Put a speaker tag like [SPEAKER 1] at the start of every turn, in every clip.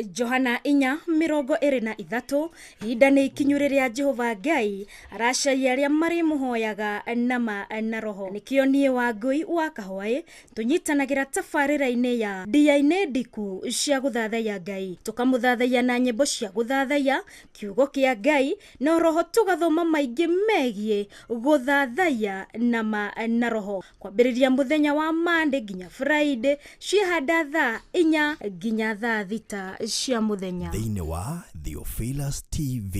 [SPEAKER 1] Johana 4:23 hinda nĩ ikinyu rĩrĩa Jehova Ngai aracaria arĩa marĩ muhoyaga nama na roho. Nikĩo niĩ Wangui wa KAHWAI tunyitanagĩra tabarĩra-inĩ ya Ndia-Ini Ndiku cia Guthathaiya Ngai, tukamuthathaiya na nyĩmbo cia guthathaiya kiugo kĩa Ngai na roho, tugathoma maingĩ megiĩ guthathaiya nama na roho, kwambĩrĩria muthenya wa Monday nginya Friday ciahanda thaa 4 nginya thaa 6 cia muthenya.
[SPEAKER 2] Thĩinĩ wa Theophilus TV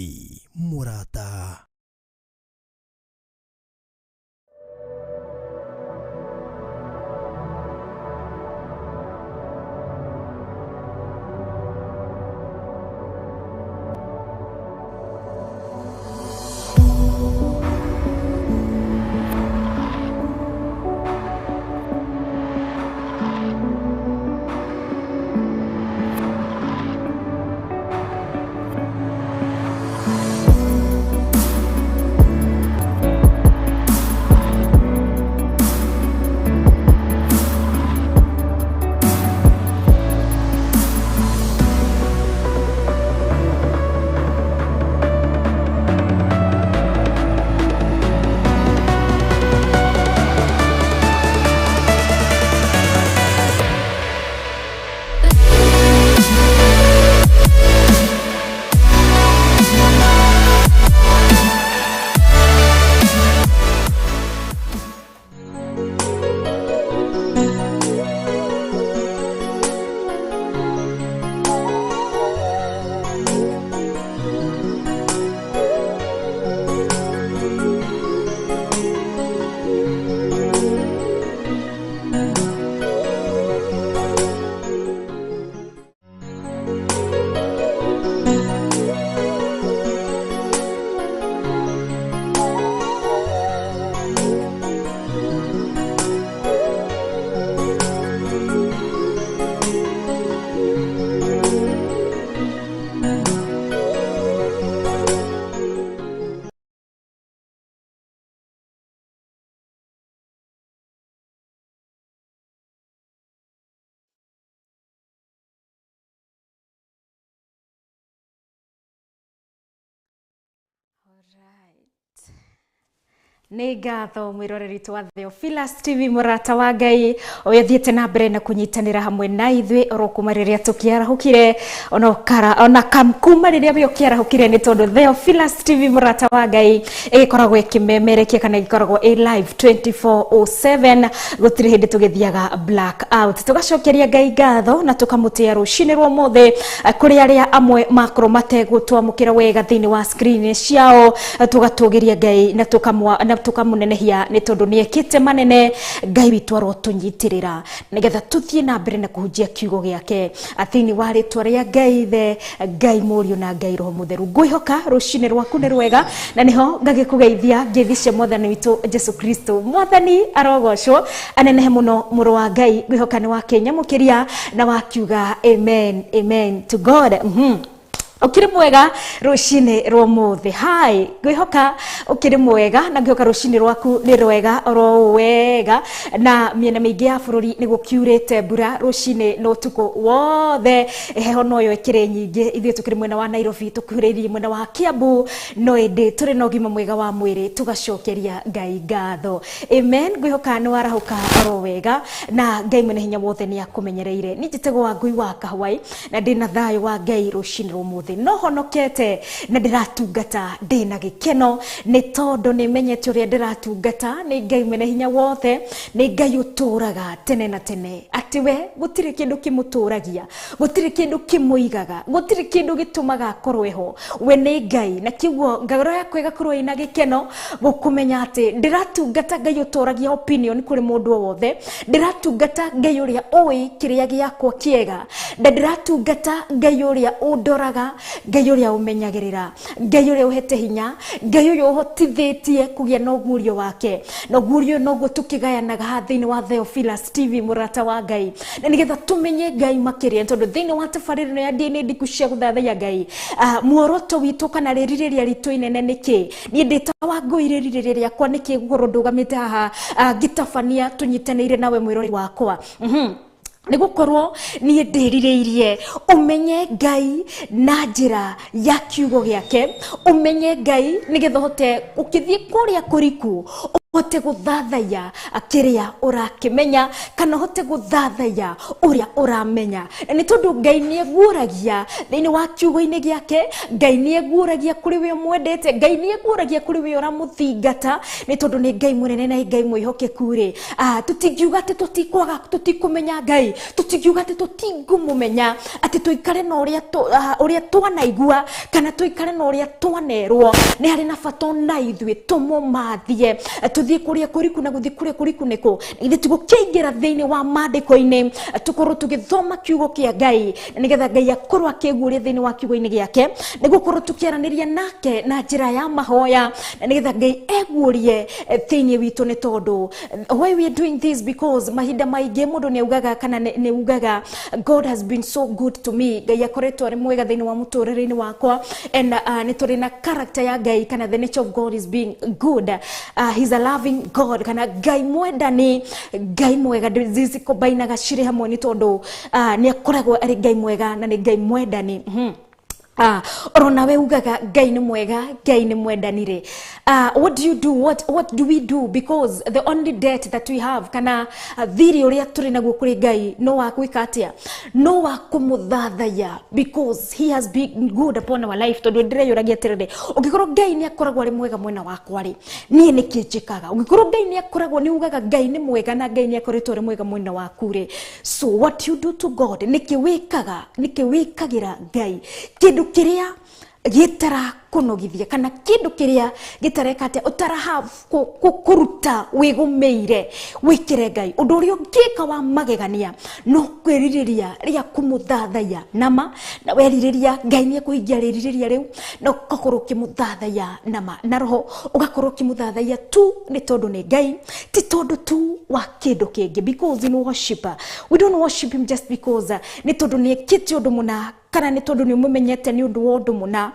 [SPEAKER 2] MURATA.
[SPEAKER 1] Nĩ ngatho mwĩroreri wa Theophilus TV MURATA wa Ngai ũrĩa thiĩte na mbere na kũnyitanĩra hamwe na ithuĩ oro kuma rĩrĩa tũkĩarahũkire ona kuma rĩrĩa we ũkĩarahũkire, nĩ tondũ Theophilus TV MURATA wa Ngai ĩgĩkoragwo ĩkĩmemerekia kana ĩgĩkoragwo ĩ live 24/7, gũtirĩ hĩndĩ tũgĩthiaga black out. Tũgacokeria Ngai ngatho na tũkamũtĩa rũcinĩ rwa ũmũthĩ kũrĩ arĩa amwe makorwo mategũtwamũkĩra wega thĩinĩ wa screen ciao, tũgatũgĩria Ngai na tukamunenehia nĩ tondũ nĩekĩte manene. Ngai witũ arotũnyitirĩra nĩgetha tũthiĩ na mbere na kũhunjia kiugo gĩake thĩinĩ wa rĩtwa rĩa Ngai Ithe, Ngai Mũriũ na Ngai Roho Mũtheru. Ngwĩhoka rũcinĩ rwaku nĩ rwega na nĩho ngagĩkũgeithia ngĩthicia Mwathani witũ Jesu Kristo. Mwathani arogocwo, anenehe mũno mũrũ wa Ngai. Ngwĩhoka nĩ wakĩnyamũkĩria na wakiuga amen, amen to God. Ukiri mwega rũcinĩ rwa mũthĩ. Hi, ngwĩhoka ukiri mwega na ngwĩhoka rũcinĩ rwaku nĩ rwega oro wega, na mĩena mĩingĩ ya bũrũri nĩ gũkiurĩte mbura rũcinĩ na ũtukũ wothe. Heho noyo ĩkĩrĩ nyingĩ, ithuĩ tũkĩrĩ mwena wa Nairobi, tũkuhĩrĩirie mwena wa Kiambu, no ĩndĩ tũrĩ na ũgima mwega wa mwĩrĩ, tugacokeria Ngai ngatho. Amen. Ngwĩhoka nĩ warahũka oro wega na Ngai mwene hinya wothe nĩ akũmenyereire. Nĩ njĩtagwo Wangui wa KAHWAI na ndĩ na thayũ wa Ngai rũcinĩ rwa mũthĩ. No honokete na ndiratungata ndina gĩkeno, nĩ tondũ nĩ menyete ũrĩa ndiratungata nĩ Ngai mwene hinya wothe, nĩ Ngai ũtũraga tene na tene. Atĩ we gũtirĩ kĩndũ kĩmũtũragia, gũtirĩ kĩndũ kĩmũigaga, gũtirĩ kĩndũ gĩtũmaga akorwo ho. We nĩ Ngai, na kĩguo ngoro yakwa ĩgakorwo ĩna gĩkeno gũkũmenya atĩ ndiratungata Ngai ũtũragia opinion kũrĩ mũndũ wothe, ndiratungata Ngai ũrĩa ũĩ kĩrĩa gĩakwa kĩega, ndiratungata Ngai ũrĩa ũndoraga, Ngai ũrĩa ũmenyagĩrĩra, Ngai ũrĩa ũhete hinya, Ngai ũrĩa ũhotithĩtie kũgĩa na ũguũrio wake. Na ũguũrio noguo tũkĩgayanaga thĩinĩ wa Theophilus TV MURATA wa Ngai, na nĩgetha tũmenye Ngai makĩria, tondũ thĩinĩ wa tabarĩra ya Ndia-Ini Ndiku cia Guthathaiya Ngai, muoroto witũ kana rĩrirĩria ritũ inene nĩkĩ? Niĩ ndĩta Wangui rĩrirĩria rĩakwa nĩkĩ gũkorwo ndũgamĩte haha ngĩtabania tũnyitanĩire nawe mwĩrori wakwa. nigukorwo ni ndirireirie umenye Ngai na njira ya kiugo giake, umenye Ngai nigetha hote ukithie kuria kuriku hote guthathaiya akiria urakimenya kana hote guthathaiya uria uramenya. Ni tondu Ngai ni eguragia thiini wa kiugo-ini giake, Ngai ni eguragia kuri we mwendete, Ngai ni eguragia kuri we uramuthingata, ni tondu ni Ngai munene na Ngai mwihokeku ri. Tutingiuga ati tutikwaga tutikumenya Ngai, tutingiuga ati tutingumumenya, ati tuikare na uria twanaigua kana tuikare na uria twanerwo. Ni hari na bata na ithuĩ tumumathie tuthie kuria kuriku na guthie kuria kuriku niko ithe tugukiingira thiini wa mandiko-ini tukorwo tugithoma kiugo kia Ngai nigetha Ngai akorwo akiguria thiini wa kiugo-ini giake, nigukorwo tukiaraniria nake na njira ya mahoya nigetha Ngai egurie thiini witu. Ni tondu why we are doing this because mahinda maingi mundu ni ugaga kana ni ugaga God has been so good to me, Ngai akoretwo ari mwega thiini wa muturire-ini wakwa, and ni turi na character ya Ngai kana the nature of God is being good. He's a loving God kana Ngai mwendani, Ngai mwega ndiziko bainaga ciri hamwe ni tondu ni akoragwo ari Ngai mwega na ni Ngai mwendani. Orona we ugaga Ngai ni mwega, Ngai ni mwendanire. What do you do? What do we do? Because the only debt that we have kana thiri uria turi naguo kuri Ngai no wa gwika atia, no wa kumuthathaiya, because he has been good upon our life. Tondu ndireyuragia atiriri, ungikorwo Ngai ni akoragwo ari mwega mwena wakwa ri nie nikinjikaga. Ungikorwo Ngai ni akoragwo ni ugaga Ngai ni mwega na Ngai ni akoretwo ari mwega mwena waku ri, so what you do to God nikiwikagira Ngai kindu kiria gitara kunogithia kana kindu kiria gitareka ate utaraha kuruta wigumeire wikire Ngai. Undu uria ngika wa magegania no kwiririria ria kumuthathaiya nama na weririria Ngai ni kuhingia ririria riu no kokoro kimuthathaiya nama na roho ugakorwo kimuthathaiya tu ni tondu ni Ngai, ti tondu tu wa kindu kingi. Because in worship we don't worship him just because ni tondu ni kiti undu muna kana ni tondu ni umumenyete ni undu wondu muna.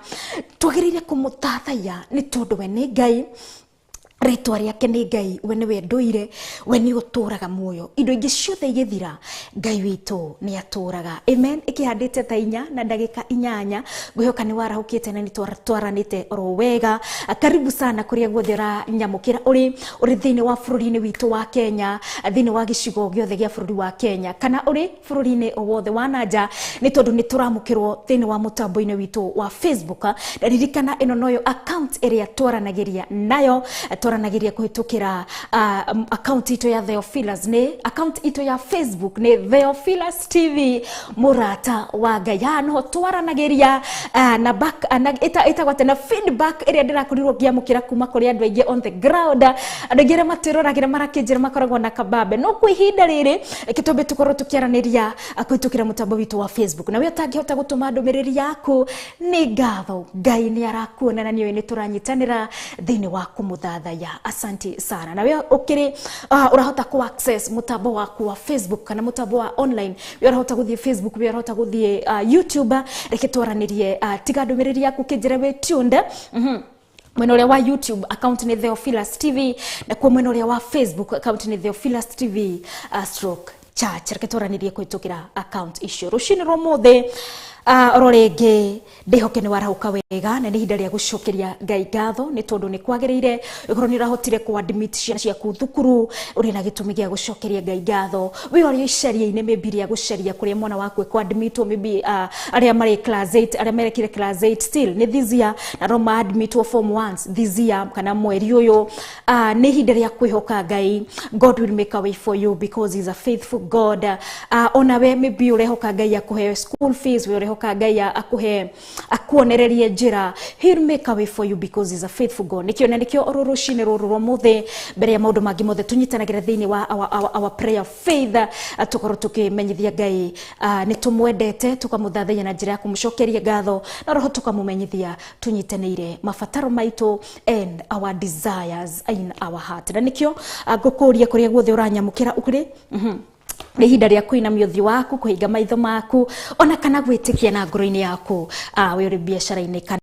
[SPEAKER 1] Twagirire kumuthathaiya ni tondu we ni Ngai, ritwa riake ni Ngai, we ni we nduire, we ni uturaga muoyo. Indo ingi ciothe igithira Ngai witu ni aturaga. Amen. Ikihandite ta 4 na ndagika 8 ngwihoka ni warahukite na ni twaranite oro wega. Karibu sana kuria guothe ra nyamukira uri thiini wa bururi-ini witu wa Kenya, thiini wa gicigo giothe gia bururi wa Kenya kana uri bururi-ini wothe wa nanja, ni tondu ni turamukirwo thiini wa mutambo-ini witu wa Facebook. Ririkana ino noyo account area twaranagiria nayo, twaranagiria kuhitukira account ito ya Theophilus, ni account ito ya Facebook ni Theophilus TV Murata wa Ngai. No twaranagiria na back ita gwate na feedback area ndirakurirwo ngiamukira kuma kuri andu aingi on the ground, andu ngire matiroragira marakinjira makoragwo na kababe no kwihinda riri kitombe tukorwo tukiaraniria akuitukira mutambo witu wa Facebook. Na we atangihota gutuma ndumiriri yaku ni ngatho Ngai ni arakuona na niyo ni turanyitanira thiini wa kumuthathaiya. Asante sana. Na we ukiri urahota ku access mutambo waku wa Facebook kana mutambo wa online, we urahota guthie Facebook, we urahota guthie YouTube, reke twaranirie tiga ndumiriri yaku kinjira we tunde. Mwena uria wa YouTube account ni Theophilus TV, na kwa mwena uria wa Facebook account ni Theophilus TV /church. Reke twaranirie kuitukira account icio rucini romothe. Ororenge ndihoke ni warauka wega na ni hinda ria gucokeria Ngai ngatho ni tondu ni kwagirire igoro ni rahotire ku admit ciana ciaku thukuru uri na gitumi gia gucokeria Ngai ngatho. We ori icaria-ini maybe ria gucaria kuria mwana waku ku admit maybe aria mari class 8 aria merekire class 8 still ni this year na roma admit wa form 1 this year kana mweri uyu. Ni hinda ria kwihoka Ngai. God will make a way for you because he's a faithful God. Ona we maybe urehoka Ngai akuhe school fees, we urehoka Ngai akuonererie njira, he'll make a way for you because he's a faithful God. Nikio rurucini ruru romothe mbere ya maundu mangi mothe tunyitanagira thiini wa our prayer faith, tukorwo tukimenyithia Ngai ni tumwendete, tukamuthathaiya na njira ya kumucokeria ngatho na roho tukamumenyithia tunyitanire mabataro maitu and our desires in our heart. Na nikio ngukuria kuria guothe uranyamukira ukuri nĩ ihinda rĩa kũinamia ũthiũ waku, kũhinga maitho maku, ona kana gwĩtĩkia na ngoro-inĩ yaku wĩ ũrĩ biacara-inĩ kana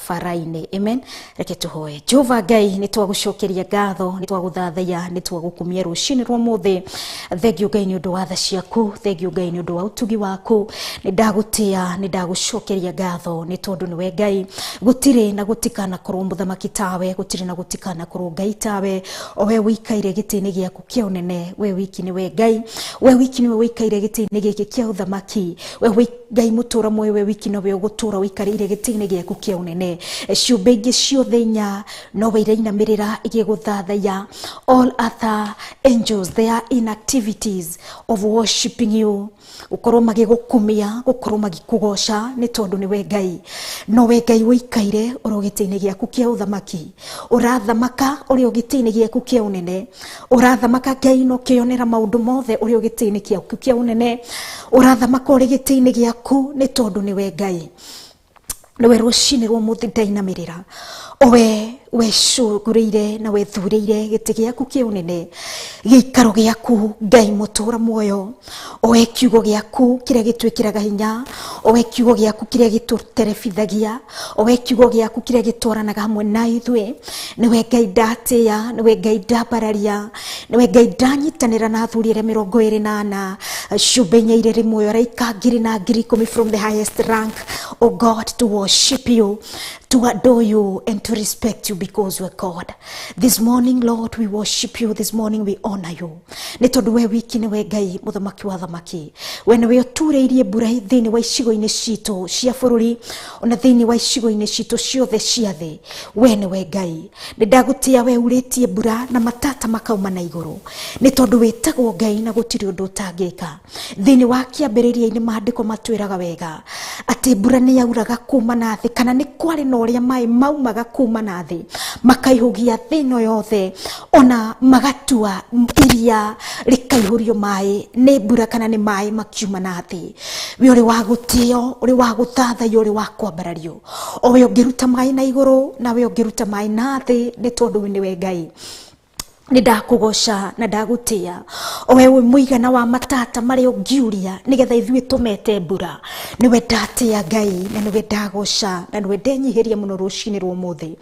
[SPEAKER 1] bara-inĩ. Amen. Reke tũhoe. Jehova Ngai, nĩ twagũcokeria ngatho, nĩ twagũthathaiya, nĩ twagũkumia rũcinĩ rwa mũthĩ. Thengiũ Ngai nĩ ũndũ wa tha ciaku, thengiũ Ngai nĩ ũndũ wa ũtugi waku. Nĩ ndagũtĩya, nĩ ndagũcokeria ngatho nĩ tondũ nĩwe Ngai. Gũtirĩ na gũtikanakorwo mũthamaki tawe, gũtirĩ na gũtikanakorwo Ngai tawe. O we wĩikaire gĩtĩ-inĩ gĩaku kĩa ũnene, we wiki nĩwe Ngai. We wiki niwe wĩikaire gĩtĩ-inĩ gĩkĩ kĩa ũthamaki. We Ngai mũtũra muoyo, we wiki nowe ũgũtũra wĩikarĩire gĩtĩ-inĩ gĩaku kĩa ũnene. Ciũmbe ingĩ ciothe inya nowe irainamĩrĩra igĩgũthathaiya. All other angels, they are in activities of worshiping you. Gũkorwo magĩgũkumia, gũkorwo magĩkũgoca nĩ tondũ nĩwe Ngai. Nowe Ngai wĩikaire ũrĩ gĩtĩ-inĩ gĩaku kĩa ũthamaki. Ũrathamaka ũrĩ gĩtĩ-inĩ gĩaku kĩa ũnene. Ũrathamaka Ngai no kĩonera maũndũ mothe ũrĩ gĩtĩ-inĩ gĩaku kĩa ũnene. Ũrathamaka ũrĩ gĩtĩ-inĩ gĩaku nĩ tondũ nĩwe Ngai. Nĩwe rũcinĩ rwa mũthĩ ndainamĩrĩra. Owe wecũgũrĩire na wethurĩire gĩtĩ gĩaku kĩa ũnene, gĩikaro gĩaku Ngai mũtũra muoyo. Owe kiugo gĩaku kĩrĩa gĩtwĩkĩraga hinya, owe kiugo gĩaku kĩrĩa gĩtũterebithagia, owe kiugo gĩaku kĩrĩa gĩtwaranaga hamwe na ithuĩ. Nĩwe Ngai ndatĩya, nĩwe Ngai ndambararia, nĩwe Ngai ndanyitanĩra na athuri arĩa 24 ciũmbe inya irĩ muoyo, araika ngiri na ngiri 10 from the highest rank, oh God, to worship you, to adore you and to respect you because you are God. This morning, Lord, we worship you. This morning, we honor you. Nĩ tondũ we wiki nĩwe Ngai mũthamaki wa thamaki. We nĩwe ũturĩirie mbura thĩinĩ wa icigo-inĩ citũ cia bũrũri, ona thĩinĩ wa icigo-inĩ citũ ciothe cia thĩ. We nĩwe Ngai. Nĩ ndagũtĩya we urĩtie mbura na matata makauma na igũrũ. Nĩ tondũ wĩtagwo Ngai na gũtirĩ ũndũ ũtangĩka. Thĩinĩ wa kĩambĩrĩria-inĩ maandĩko matwĩraga wega atĩ mbura nĩ yauraga kuma na thĩ, kana nĩ kwarĩ na ũrĩa maĩ maumaga kuma na thĩ makaihũgia thĩ ĩno yothe, ona magatua iria rĩkaihũrio maĩ nĩ mbura kana nĩ maĩ makiuma na thĩ. We ũrĩ wa gũtĩyo, ũrĩ wa gũthathaiyo, ũrĩ wa kwambarario. O we ũngĩruta maĩ na igũrũ, na we ũngĩruta maĩ na thĩ, nĩ tondũ nĩwe Ngai. Nĩ ndakũgoca na ndagũtĩya. O we mũigana wa matata marĩa ũngiuria nĩgetha ithuĩ tũmete mbura, nĩwe ndatĩya Ngai, na nĩwe ndagoca, na nĩwe ndenyihĩria mũno rũcinĩ rwa ũmũthĩ.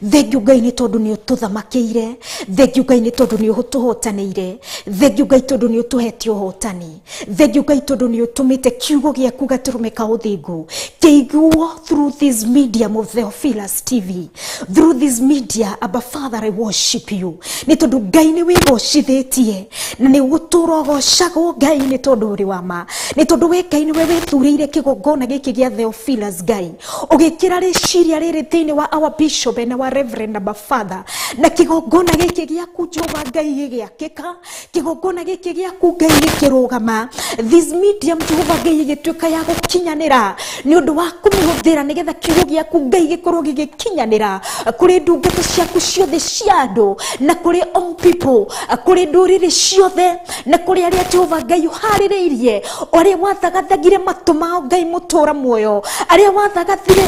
[SPEAKER 1] Thengiũ Ngai nĩ tondũ nĩ ũtũthamakĩire, thengiũ Ngai nĩ tondũ nĩ ũtũhotanĩire, thengiũ Ngai tondũ nĩ ũtũhete ũhotani, thengiũ Ngai tondũ nĩ ũtũmĩte kiugo gĩaku gatũrũmĩka ũthingu kĩiguo through this medium of Theophilus TV, through this media. Abba Father, I worship you. Nĩ tondũ Ngai nĩ wĩgocithĩtie na nĩ gũtũra ũgocagwo Ngai nĩ tondũ ũrĩ wa ma. Nĩ tondũ we Ngai nĩwe wĩthurĩire kĩgongona gĩkĩ gĩa Theophilus Ngai, ũgĩkĩra rĩciria rĩrĩ thĩinĩ wa our bishop and our reverend Abba Father, na kĩgongona gĩkĩ gĩaku Jehova Ngai gĩgĩakĩka, kĩgongona gĩkĩ gĩaku Ngai gĩkĩrũgama, this medium Jehova Ngai gĩtuĩka ya gũkinyanĩra nĩ ũndũ wa kũmĩhũthĩra nĩgetha kiugo gĩaku Ngai gĩkorwo gĩgĩkinyanĩra kũrĩ ndungata ciaku ciothe cia andũ na kũrĩ all people, kũrĩ ndũrĩrĩ ciothe na kũrĩ arĩa Jehova Ngai ũharĩrĩirie, arĩa wathagathagire matũ mao Ngai mũtũra muoyo, arĩa wathagathire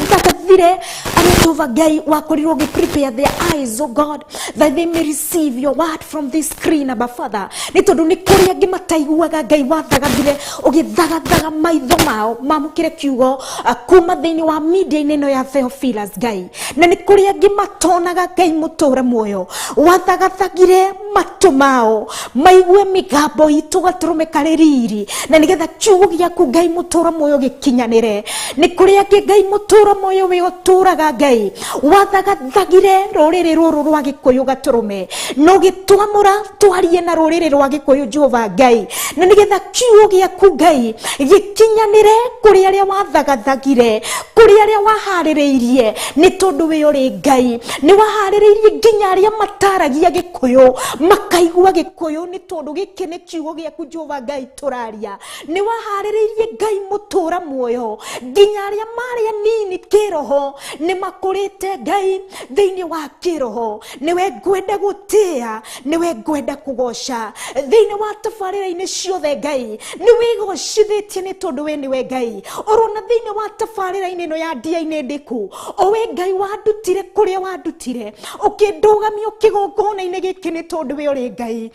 [SPEAKER 1] arĩa Jehova Ngai wakorirwo gĩ-prepare their eyes, oh God, that they may receive your word from this screen, Abba Father. Nĩ tondũ nĩ kũrĩ angĩ mataiguaga Ngai wathagathire ũgĩthagathaga maitho mao mamũkĩre kiugo kuma thĩinĩ wa media-inĩ ĩno ya Theophilus Ngai, na nĩ kũrĩ angĩ matonaga Ngai mũtũra muoyo wathagathagire matũ mao maigue mĩgambo itũ gatũrũmĩka rĩriri, na nĩgetha kiugo gĩaku Ngai mũtũra muoyo gĩkinyanĩre. Nĩ kũrĩ angĩ Ngai mũtũra muoyo we ũtũraga Ngai wathagathagire rũrĩrĩ rũrũ rwa Gĩkũyũ gatũrũme, no gĩtwamũra twarie na rũrĩrĩ rwa Gĩkũyũ Jehova Ngai, na nĩgetha kiugo gĩaku Ngai gĩkinyanĩre kũrĩ arĩa wathagathagire, kũrĩ arĩa waharĩrĩirie, nĩ tondũ we ũrĩ Ngai nĩ waharĩrĩirie nginya arĩa mataragia Gĩkũyũ makaigua Gĩkũyũ, nĩ tondũ gĩkĩ nĩ kiugo gĩaku Jehova Ngai tũraria. Nĩ waharĩrĩirie Ngai mũtũra muoyo nginya arĩa marĩ anini kĩroho nĩ makũrĩte Ngai thĩinĩ wa kĩroho. Nĩwe ngwenda gũtĩya, nĩwe ngwenda kũgoca thĩinĩ wa tabarĩra-inĩ ciothe Ngai, nĩ wĩgocithĩtie nĩ tondũ we nĩwe Ngai. Orona thĩinĩ wa tabarĩra-inĩ ĩno ya Ndia-Ini Ndiku, o we Ngai wandutire kũrĩa wandutire ũkĩndũgamia kĩgongona-inĩ gĩkĩ nĩ tondũ we ũrĩ Ngai.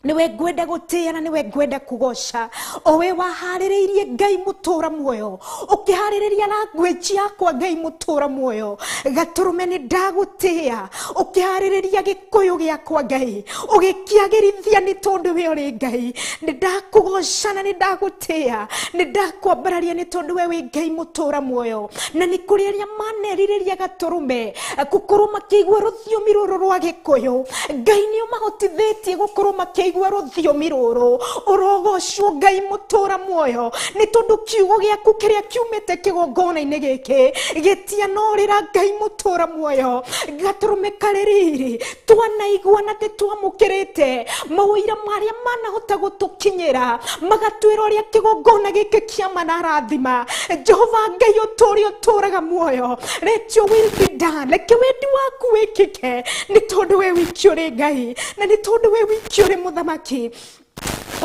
[SPEAKER 1] niwe ngwenda gutia na niwe ngwenda kugoca owe wahaririirie Ngai mutura muoyo ukihariria language yakwa Ngai mutura muoyo gaturume ni ndagutia ukihariria gikuyu giakwa Ngai ugikiagirithia ni tondu we uri Ngai ni ndakugoca na ni ndagutia ni ndakwambararia ni tondu we wi Ngai mutura muoyo na ni kuriria maneririria gaturume gukorwo makiigua ruthiomi ruru rwa gikuyu Ngai ni umahotithitie gukorwo makiigua ruthiomi ruru urogocwo Ngai mutura muoyo ni tondu kiugo giaku kiria kiumite kigongona-ini giki gitianorira Ngai mutura muoyo gaturume kaririri twanaigua na twamukirite mawira maria manahota gutukinyira magatwira uria kigongona giki kia manarathima Jehova Ngai uturi uturaga muoyo let your will be done leke wendi waku wikike ni tondu we wiki uri Ngai na ni tondu we wiki uri muthamaki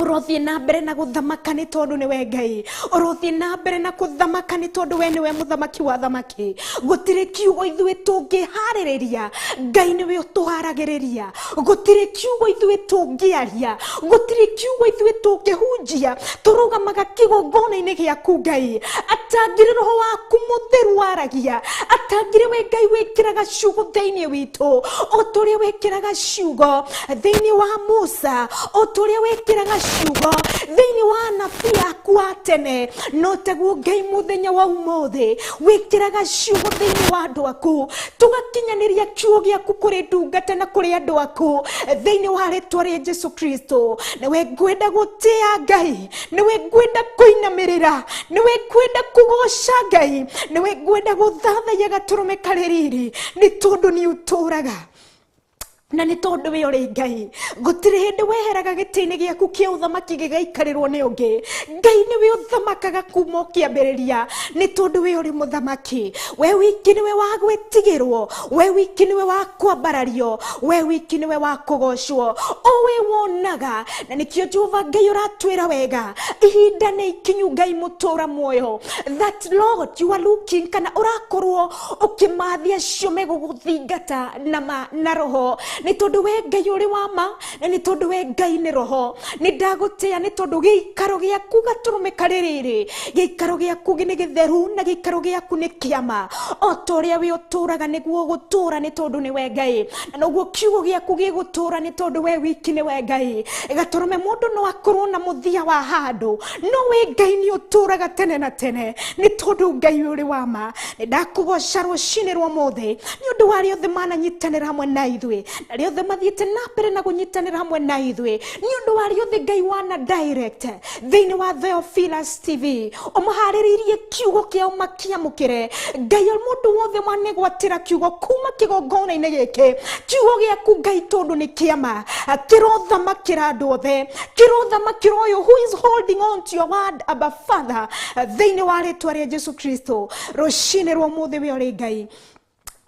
[SPEAKER 1] urothie na mbere na guthamaka ni tondu niwe Ngai urothie na mbere na kuthamaka ni tondu we niwe muthamaki wa thamaki gutire kiugo ithwe tungihariria Ngai niwe utuharagiriria gutire kiugo ithwe tungiaria gutire kiugo ithwe tungihunjia turugamaga kigongona-ini giaku Ngai atangire roho waku mutheru waragia atangire we Ngai wikiraga ciugo thiini witu oturia wikiraga ciugo thiini wa Musa oturia wikiraga ciugo thiini wa anabii aku a tene no taguo Ngai muthenya wa umuthi wikiraga ciugo thiini wa andu aku tugakinyaniria kiugo giaku kuri ndungata na kuri andu aku thiini wa ritwa ria Jesu Kristo niwe ngwenda gutia Ngai niwe ngwenda kuinamirira niwe ngwenda kugoca Ngai niwe ngwenda guthathaiya gaturume kaririri ni tondu ni uturaga na ni tondu we uri Ngai gutire hindi weheraga gitini giaku kia uthamaki gigaikarirwo ni ungi Ngai niwe uthamakaga kuma ukiambiriria ni tondu we uri muthamaki we wiki niwe wa gwitigirwo we wiki niwe wa kwambarario we wiki niwe wa kugocwo owe wonaga na nikio Jehova Ngai uratwira wega ihinda ni ikinyu Ngai mutura muoyo that Lord you are looking kana urakorwo ukimathia cio meguguthingata na roho ni tondu we Ngai uri wama na ni tondu we Ngai ni roho ni ndagutia ni tondu giikaro giaku gaturume kaririri giikaro giaku ni githeru na giikaro giaku ni kiama otoria we uturaga niguo gutura ni tondu ni we Ngai na noguo kiugo giaku gigutura ni tondu we wiki ni we Ngai gaturume mundu no akorwo na muthia wa handu no we Ngai ni uturaga tene na tene ni tondu Ngai uri wama ni ndakugoca rucini rwa muthi ni undu wa riothe mananyitanira hamwe na ithwe na riothe mathiite na mbere na gunyitanira hamwe na ithwe ni undu wa riothe Ngai wana direct thiini wa Theophilus TV umuhariririe kiugo kia umakiamukire Ngai mundu wothe manegwatira kiugo kuma kigongona-ini giki kiugo giaku Ngai tondu ni kiama kirothamakira andu othe kirothamakira uyu who is holding on to your word Abba Father thiini wa ritwa ria Jesu Kristo rucini rwa muthi we uri Ngai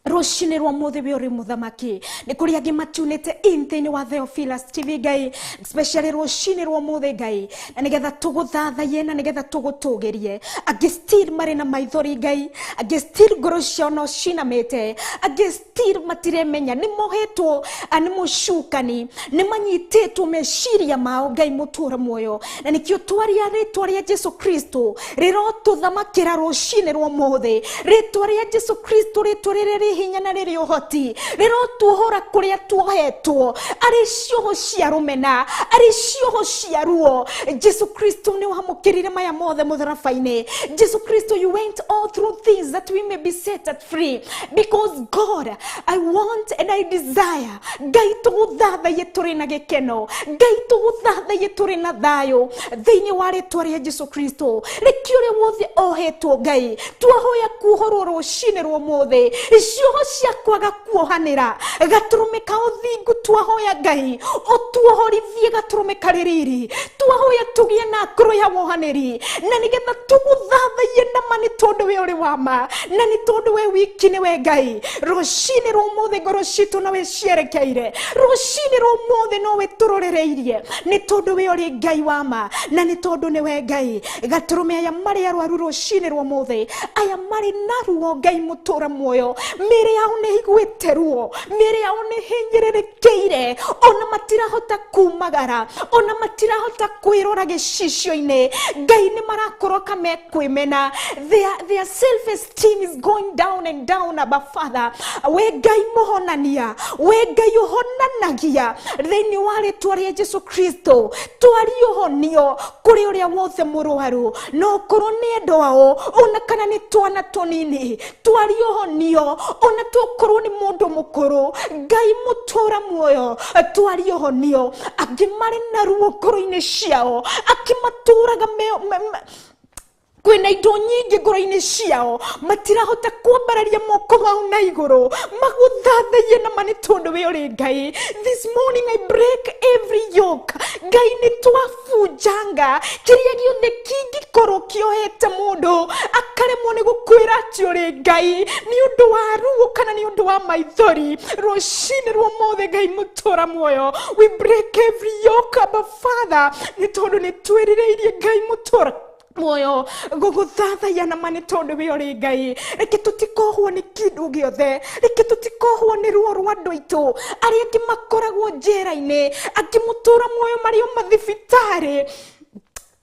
[SPEAKER 1] rucini rwa muthi we uri muthamaki ni kuri angi matunite thiini wa Theophilus TV Ngai especially rucini rwa muthi Ngai na nigetha tuguthathaiye na nigetha tugutugirie angi still mari na maithori Ngai angi still ngoro ciao no cinamite angi still matiremenya ni mohetwo ani mucukani ni manyititwo meciria mao Ngai mutura muoyo na nikio twaria ritwa ria Jesu Kristo rirotuthamakira rucini rwa muthi ritwa ria Jesu Kristo ritwa riri hinya na riri uhoti rirotuhora kuria tuohetwo ari cioho cia rumena ari cioho cia ruo Jesu Kristo ni wahamukirire maya mothe mutharabaine Jesu Kristo you went all through things that we may be set free because God I want and I desire Ngai tuguthathaiye turi na gikeno Ngai tuguthathaiye turi na thayo thiini wa ritwa ria Jesu Kristo rikiure wothe ohetwo Ngai twahoya kuhorwo rucini rwa muthi cioho cia kwaga kuohanira gaturume ka uthingu twahoya Ngai utuohorithie gaturume kaririri twahoya tugie na ngoro ya wohaniri na nigetha tuguthathaiye na mani tondu we uri wama na ni tondu we wiki ni we Ngai rucini ruci-ini rw'ũmũthĩ ngoro citũ nawe cierekeire, ruci-ini rw'ũmũthĩ nowe tũrorereirie, nĩ tondũ we ũrĩ Ngai wa ma, na nĩ tondũ nĩwe Ngai. Gatũrũme aya marĩ arwaru ruci-ini rw'ũmũthĩ, aya marĩ na ruo Ngai mũtũra muoyo, mĩĩrĩ yao nĩ ĩiguĩte ruo, mĩĩrĩ yao nĩ hinyĩrĩrĩkĩire, ona matirahota kumagara, ona matirahota kwĩrora gĩcicio-inĩ. Ngai nĩ marakoroka mekwĩmena, their self-esteem is going down and down. Abba Father, we Ngai mũhonania, we Ngai ũhonanagia thĩinĩ wa rĩĩtwa rĩa Jesũ Kristo, twarie ũhonio kũrĩ ũrĩa wothe mũrwaru, no korwo nĩ andũ ao, ona kana nĩ twana tũnini, twarie ũhonio, ona tokorwo nĩ mũndũ mũkũrũ. Ngai mũtũra muoyo, twarie ũhonio. Angĩ marĩ na ruo ngoro-inĩ ciao, akĩmatũraga kwĩna indo nyingĩ ngoro-inĩ ciao, matirahota kwambararia moko mao na igũrũ, magũthathaiye na nĩ tondũ we ũrĩ Ngai. This morning I break every yoke. Ngai nĩ twabunjanga kĩrĩa gĩothe kĩngĩkorwo kĩohete mũndũ akaremwo nĩ gũkwĩra atĩ ũrĩ Ngai, nĩ ũndũ wa ruo kana nĩ ũndũ wa maithori. Rũci-inĩ rw'ũmũthĩ Ngai mũtũra muoyo, we break every yoke, Abba Father, nĩ tondũ nĩ twĩrirĩirie Ngai mũtũra muoyo gũgũthathaiya na nĩ tondũ we ũrĩ Ngai. Reke tũtikohwo nĩ kĩndũ gĩothe, reke tũtikohwo nĩ ruo rwa andũ aitũ arĩa angĩ makoragwo njera-inĩ, angĩ mũtũra muoyo marĩ o mathibitarĩ,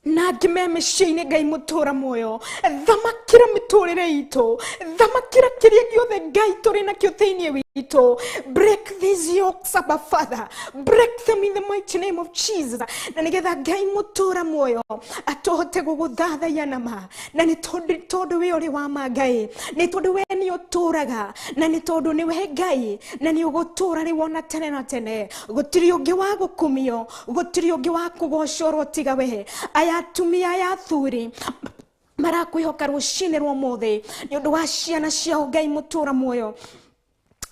[SPEAKER 1] na angĩ me mĩciĩ-inĩ. Ngai mũtũra muoyo, thamakĩra mĩtũrĩre itũ, thamakĩra kĩrĩa gĩothe Ngai tũrĩ nakĩo thĩinĩ witũ. Break these yokes, Abba Father, break them in the mighty name of Jesus. Na nĩgetha Ngai mũtũra muoyo atohote gũgũthathaiya nama, na nĩ tondũ we ũrĩ wa ma Ngai, nĩ tondũ we nĩ ũtũraga, na nĩ tondũ nĩ we Ngai, na nĩ ũgũtũra rĩu ona tene na tene. Gũtirĩ ũngĩ wa gũkumio, gũtirĩ ũngĩ wa kũgocorwo tiga we. Aya atumia aya athuri marakwĩhoka rũci-inĩ rw'ũmũthĩ nĩ ũndũ wa ciana ciao Ngai mũtũra muoyo,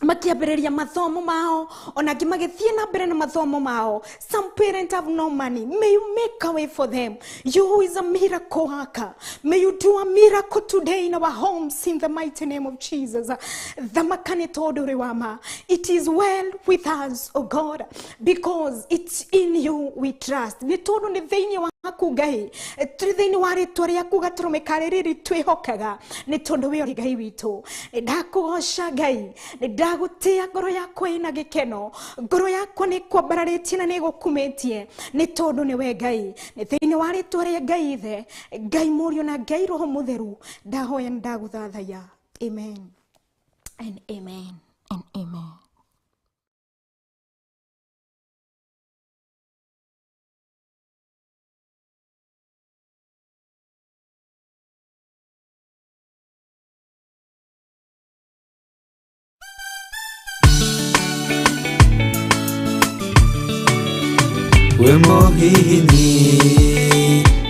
[SPEAKER 1] makiambĩrĩria mathomo mao, ona angĩ magĩthiĩ na mbere na mathomo mao. Some parents have no money. May you make a way for them. You who is a miracle worker, may you do a miracle today in our homes in the mighty name of Jesus. Thamakane tondũ ũrĩ wa ma. It is well with us, O God, because it's in you we trust. Nĩ tondũ nĩ thĩinĩ waku Ngai, tũrĩ thĩinĩ wa rĩĩtwa rĩaku gatũrũmĩka rĩrĩ twĩhokaga, nĩ tondũ we ũrĩ Ngai witũ. Ndakũgoca Ngai, ndagũtĩa ngoro yakwa ĩna gĩkeno, ngoro yakwa nĩ kwambararĩtie na nĩ gũkumĩtie, nĩ tondũ nĩ we Ngai. Nĩ thĩinĩ wa rĩĩtwa rĩa Ngai Ithe, Ngai Mũriũ na Ngai Roho Mũtheru, ndahoya na ndagũthathaiya. Amen and amen and amen.
[SPEAKER 3] We mũhini,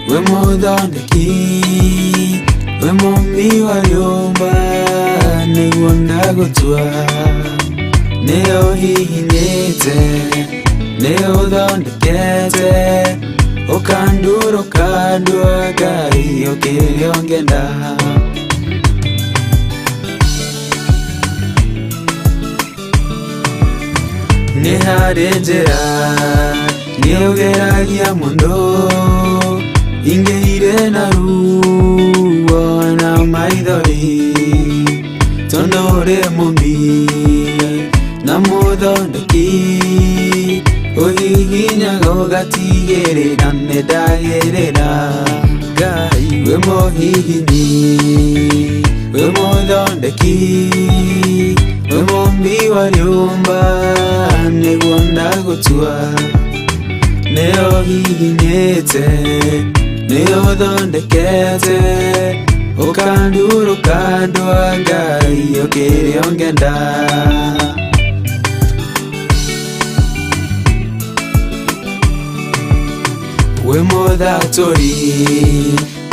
[SPEAKER 3] we mũthondeki, we mũmbi wa rĩũmba, nĩguo ndagũtua. Nĩ ũhihinĩte, nĩ ũthondekete, ũkandũra Ngai ũkĩrĩa ũngĩenda. Nĩ harĩ njĩra nĩũgeragia mũndũ, ingĩire na ruo na maithori, tondũ ũrĩ mũmbi na mũthondeki, ũhihinyaga ũgatigĩrĩra nĩ ndagĩrĩra. Ngai we mũhihini, we mũthondeki, we mũmbi wa rĩũmba, nĩguo ndagũtua. Nĩ ũhihinĩte, nĩ ũthondekete, ũkandũra Ngai ũkĩrĩa ũngĩenda. We mũthatũri,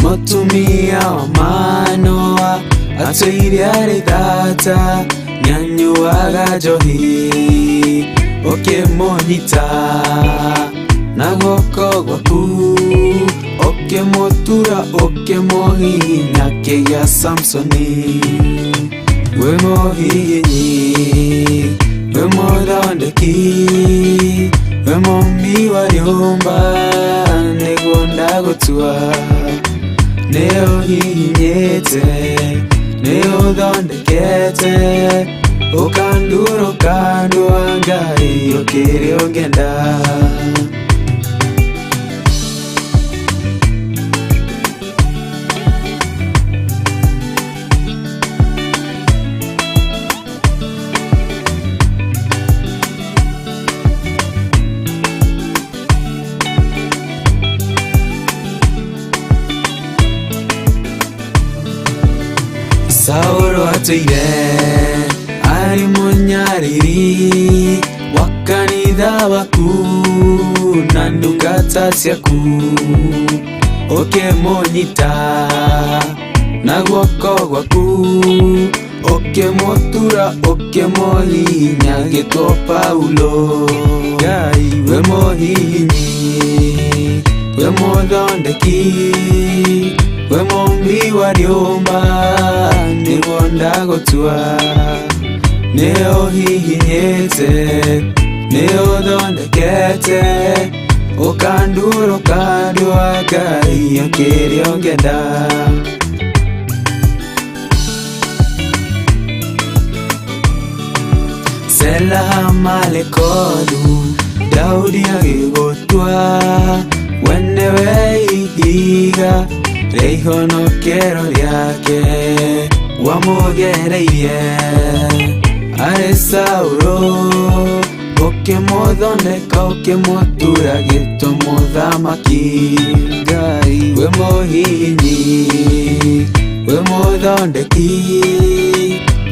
[SPEAKER 3] mũtumia wa Manoa, atũire arĩ thata, nĩanyuaga njohi, ũkĩmũnyita na guoko gwaku, ũkĩmũtura ũkĩmũhihinya kĩgĩa Samsoni. We mũhihinyi, we muthondeki, we mumbi wa nyumba, niguo ndagutua, ni uhihinyite, ni uthondekete, ukandura ukandua Ngai ukiri ungenda. Sauro atuire ari munyariri wa kanitha waku na ndungata ciaku, ukimunyita na guoko gwaku, ukimutura ukimuhihinya gitwo Paulo. Ngai we muhihinyi, we muthondeki, we mumbi wa nyumba, niguo ndagutua, ni uhihinyite, ni uthondekete, ukandura ukandua Ngai ukiri ungenda. Sela malekodu Daudi agigotwa, wenewe ihiga rihonokero riake wamugereirie ari Sauro, ukimuthondeka ukimutura gitwo muthamaki. Ngai we muhihinyi, we muthondeki,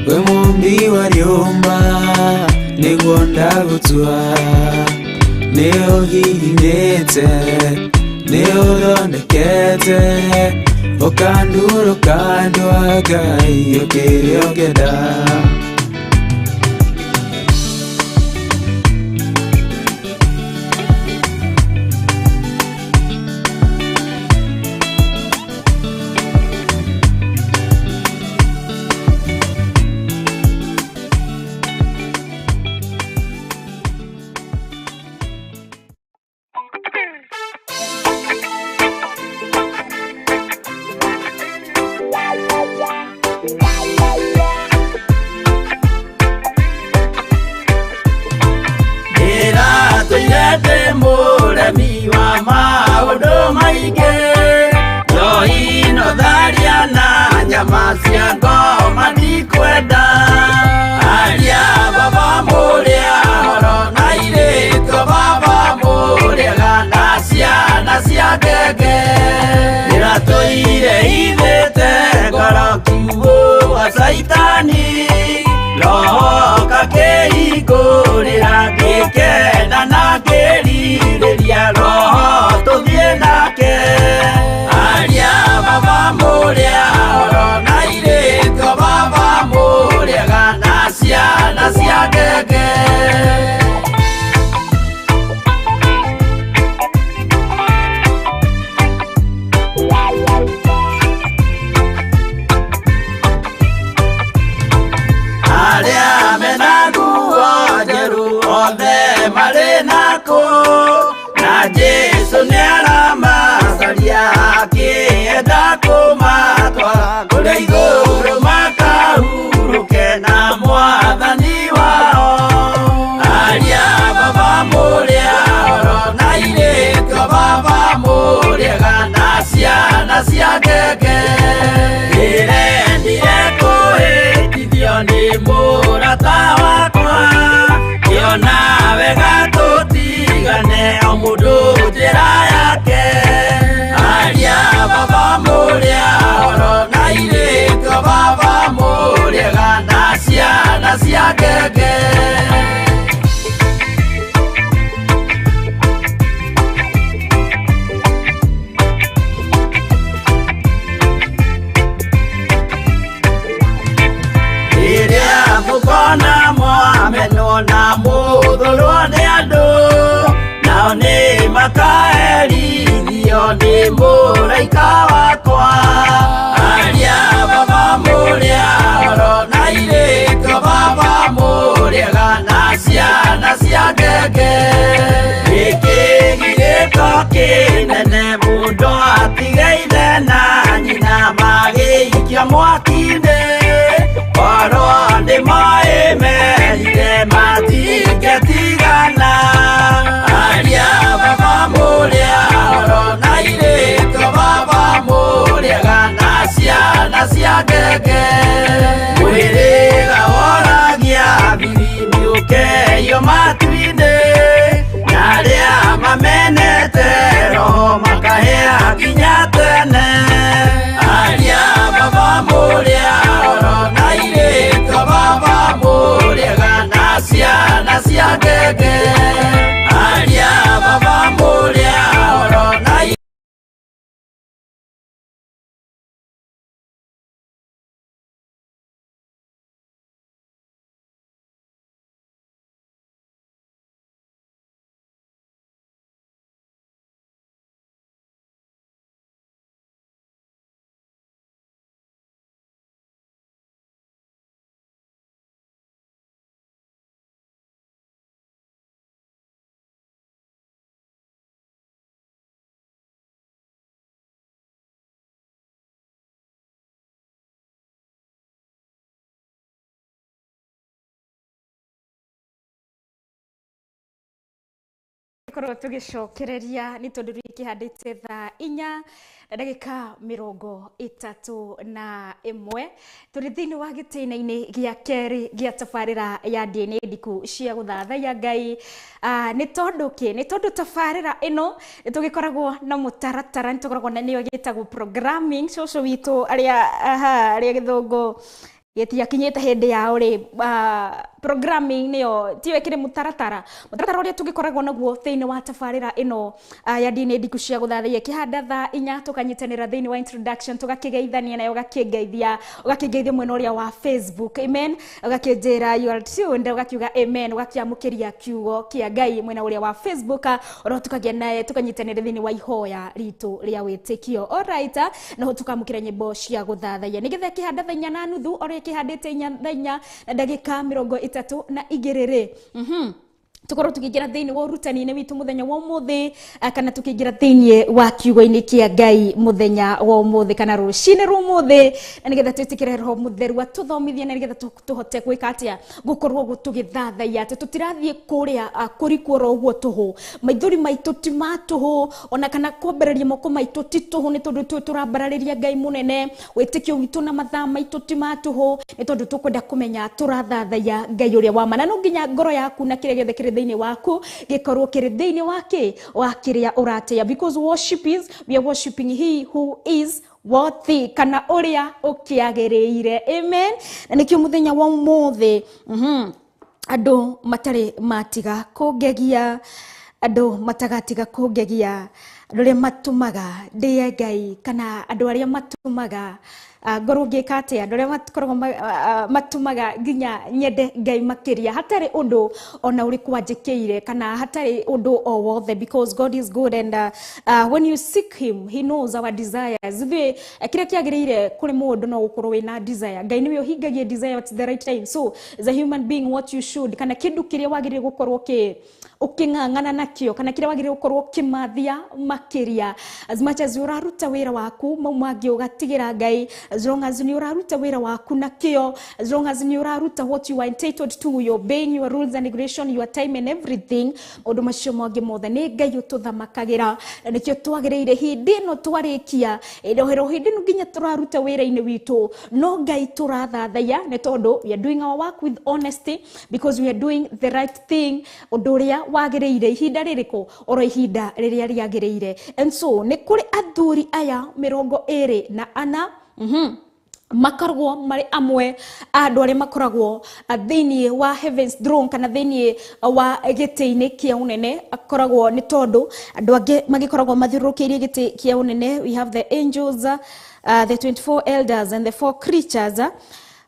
[SPEAKER 3] we mumbi wa nyumba, niguo ndagutua, ni uhihinyite, ni uthondekete, ukandura ukandua Ngai ukiri ungenda.
[SPEAKER 4] Muremi wa maundu maingi, njohi no tharia na nyama cia ngoma ndikwenda. Aria baba muria horo na iritwo baba muriaga na ciana cia ngenge, iratoire ithite ngoro kiugo wa Saitani, roho kakihingurira ngikena na ngiririria roho tuthie nake. Aria baba muria horo na iritwo baba muriaga na ciana cia ngenge. Aria mena nguo njeru othe marĩ nako, na Jesu nĩaramacaria akĩenda kũmatwara kũrĩa igũrũ makahurũke na Mwathani wao. Aria baba mũrĩa horo na iritwo baba mũrĩaga na ciana cia ngenge, ndĩrendire kũhĩtithio nĩ mũrata wakwa, kĩona wega tũtigane o mũndũ njĩra yake. Aria baba mũrĩa horo na iritwo baba mũrĩaga na ciana cia ngenge. Rĩrĩa mũkona mwamenwo na mũthũrwo nĩ andũ, nao nĩ makaherithio nĩ mũraika wakwa. Aria baba mũrĩa horo na iritwo baba mũrĩaga ngenge gĩkĩgirĩko kĩnene mũndũ atigeire na nyina magĩikia mwaki-inĩ korwo nĩmoĩmerire matingĩtigana aria baba mũrĩa oro na irĩko baba mũrĩaga na ciana cia ngenge mwĩrĩga woragia bibibi ũkeyo matu-inĩ na arĩa mamenete roho makahea nginya tene aria baba mũrĩa oro na irĩko baba mũrĩaga na ciana cia ngenge aria baba mũrĩa oro na
[SPEAKER 1] korwo tugicokereria ni tondu rikihandite thaa 4 na ndagika 31 turi thiini wa gitinaini gia keri gia tafarira ya Ndia-Ini Ndiku cia Guthathaiya Ngai ni tondu tafarira ino tugikoragwo na mutaratara ni tukoragwo na niyo gitagwo programming coco witu aria githungu yetia kinyete hindi yao ri programming niyo tiwe kire mutaratara uria tugikoragwo naguo thiini wa tafarira ino ya Ndia-Ini Ndiku cia Guthathaiya kihanda thaa 4 tukanyitanira thiini wa introduction tugakigeithania nayo ugakigeithia mwena uria wa Facebook amen ugakinjira you are tuned ugakiuga amen ugakiamukiria kiugo kia Ngai mwena uria wa Facebook oro tukagia naye tukanyitanira thiini wa ihoya ritu ria witikio alright no tukamukira nyimbo cia Guthathaiya nigetha kihanda thaa 4 na nuthu ori kihandite 4 na ndagika 32 tukorwo tukigira thiini wa urutani-ini witu muthenya wa umuthi kana tukigira thiini wa kiugo-ini kia Ngai muthenya wa umuthi kana ruci-ini rwa umuthi na nigetha twitikire roho mutheru atuthomithie na nigetha tuhote gwika atia gukorwo tugithathaiya tutirathie kuria kurikuora uguo tuhu maithori maitu ti matuhu ona kana kwambereria moko maitu ti tuhu ni tondu turambarariria Ngai munene witikio witu na mathaa maitu ti matuhu ni tondu tukwenda kumenya turathathaiya Ngai uria wa mana no nginya ngoro yaku na kire githe thiini waku gikorwo kiri thiini wake wa kiria uratia because worship is we are worshiping he who is worthy kana uria ukiagiriire amen na nikio muthenya wa umuthi andu matari matiga kungegia andu matagatiga kungegia andu aria matumaga ndie Ngai kana andu aria matumaga ngoro ngikate andu aria matkoragwo matumaga nginya nyende Ngai makiria hatari undu ona uri kwanjikiire kana hatari undu o wothe because God is good and when you seek him he knows our desires kire kiagiriire kuri mundu no gukorwo wina desire Ngai niwe uhingagia desire at the right time so as a human being what you should kana kindu kiria wagirire gukorwo uking'ang'ana nakio kana kiria wagirire gukorwo kimathia makiria as much as uraruta wira waku maumangi ugatigira Ngai as long as you uraruta wira waku nakio as long as you uraruta what you are entitled to you obeying your rules and regulation your time and everything undu macio monge mothe ni Ngai ututhamakagira na nikio twagiriire hindi no twarikia ndohero hindi no nginya turaruta wira-ini witu no Ngai turathathaiya ni tondu we are doing our work with honesty because we are doing the right thing undu uria wagiriire ihinda ririko oro ihinda riria riagiriire and so ni kuri athuri aya 24 makoragwo mari amwe andu aria makoragwo thiini wa heaven's throne kana thiini wa giti-ini kia unene akoragwo ni tondu andu angi magikoragwo mathiurukiirie giti kia unene we have the angels the 24 elders and the 4 creatures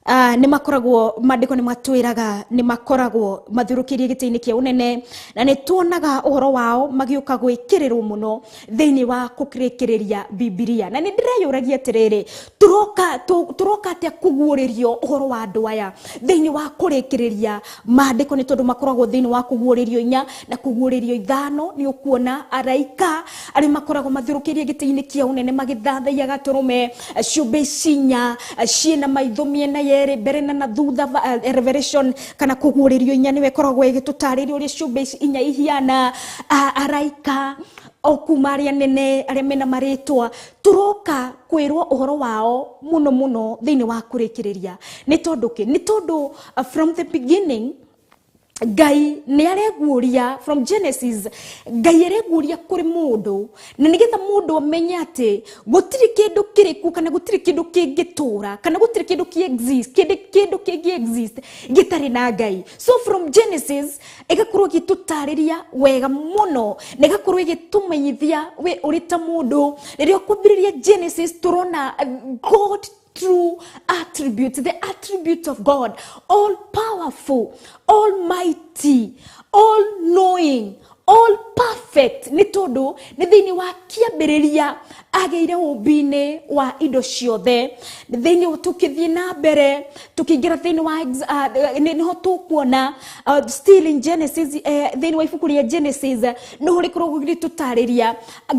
[SPEAKER 1] nĩ makoragwo mandĩko nĩ matwĩraga nĩ makoragwo mathiũrũkĩirie gĩtĩ-inĩ kĩa ũnene, na nĩ tuonaga ũhoro wao magĩũka gwĩkĩrĩrwo mũno thĩinĩ wa kũrĩkĩrĩria Bibilia. Na nĩ ndĩreyũragia atĩrĩrĩ, turoka atĩa kũguũrĩrio ũhoro wa andũ aya thĩinĩ wa kũrĩkĩrĩria mandĩko, nĩ tondũ makoragwo thĩinĩ wa kũguũrĩrio 4 na kũguũrĩrio 5. Nĩ ũkuona araika arĩa makoragwo mathiũrũkĩirie gĩtĩ-inĩ kĩa ũnene magĩthathaiya gatũrũme, ciũmbe cinya ciĩna maitho mĩena yerĩ mbere na thutha. Revelation kana kũguũrĩrio 4 nĩwe koragwo ĩgĩtũtarĩria ũrĩa ciũmbe inya ihiana. Araika okuma arĩa nene arĩa mena marĩtwa, turoka kwĩrwo ũhoro wao mũno mũno thĩinĩ wa kũrĩkĩrĩria. Nĩ tondũ from the beginning Ngai nĩ areguũria from Genesis, Ngai areguũria kũrĩ mũndũ, na nĩgetha mũndũ amenye atĩ gũtirĩ kĩndũ kĩrĩku kana gũtirĩ kĩndũ kĩngĩtũra kana gũtirĩ kĩndũ kĩndũ kĩngĩ-exist gĩtarĩ na Ngai. So from Genesis ĩgakorwo ĩgĩtũtarĩria wega mũno na ĩgakorwo ĩgĩtũmenyithia we ũrĩ ta mũndũ. Rĩrĩa ũkwambĩrĩria Genesis turona God true attributes, the attributes of God, all powerful, almighty, all knowing, all perfect. Nĩ tondũ nĩ thĩinĩ wa kĩambĩrĩria agĩire ũmbi-inĩ wa indo ciothe. Thĩinĩ tũkĩthiĩ na mbere tũkĩingĩra thĩinĩ wa nĩho tũkuona still in Genesis, thĩinĩ wa ibuku rĩa Genesis nĩho rĩkoragwo rĩtũtarĩria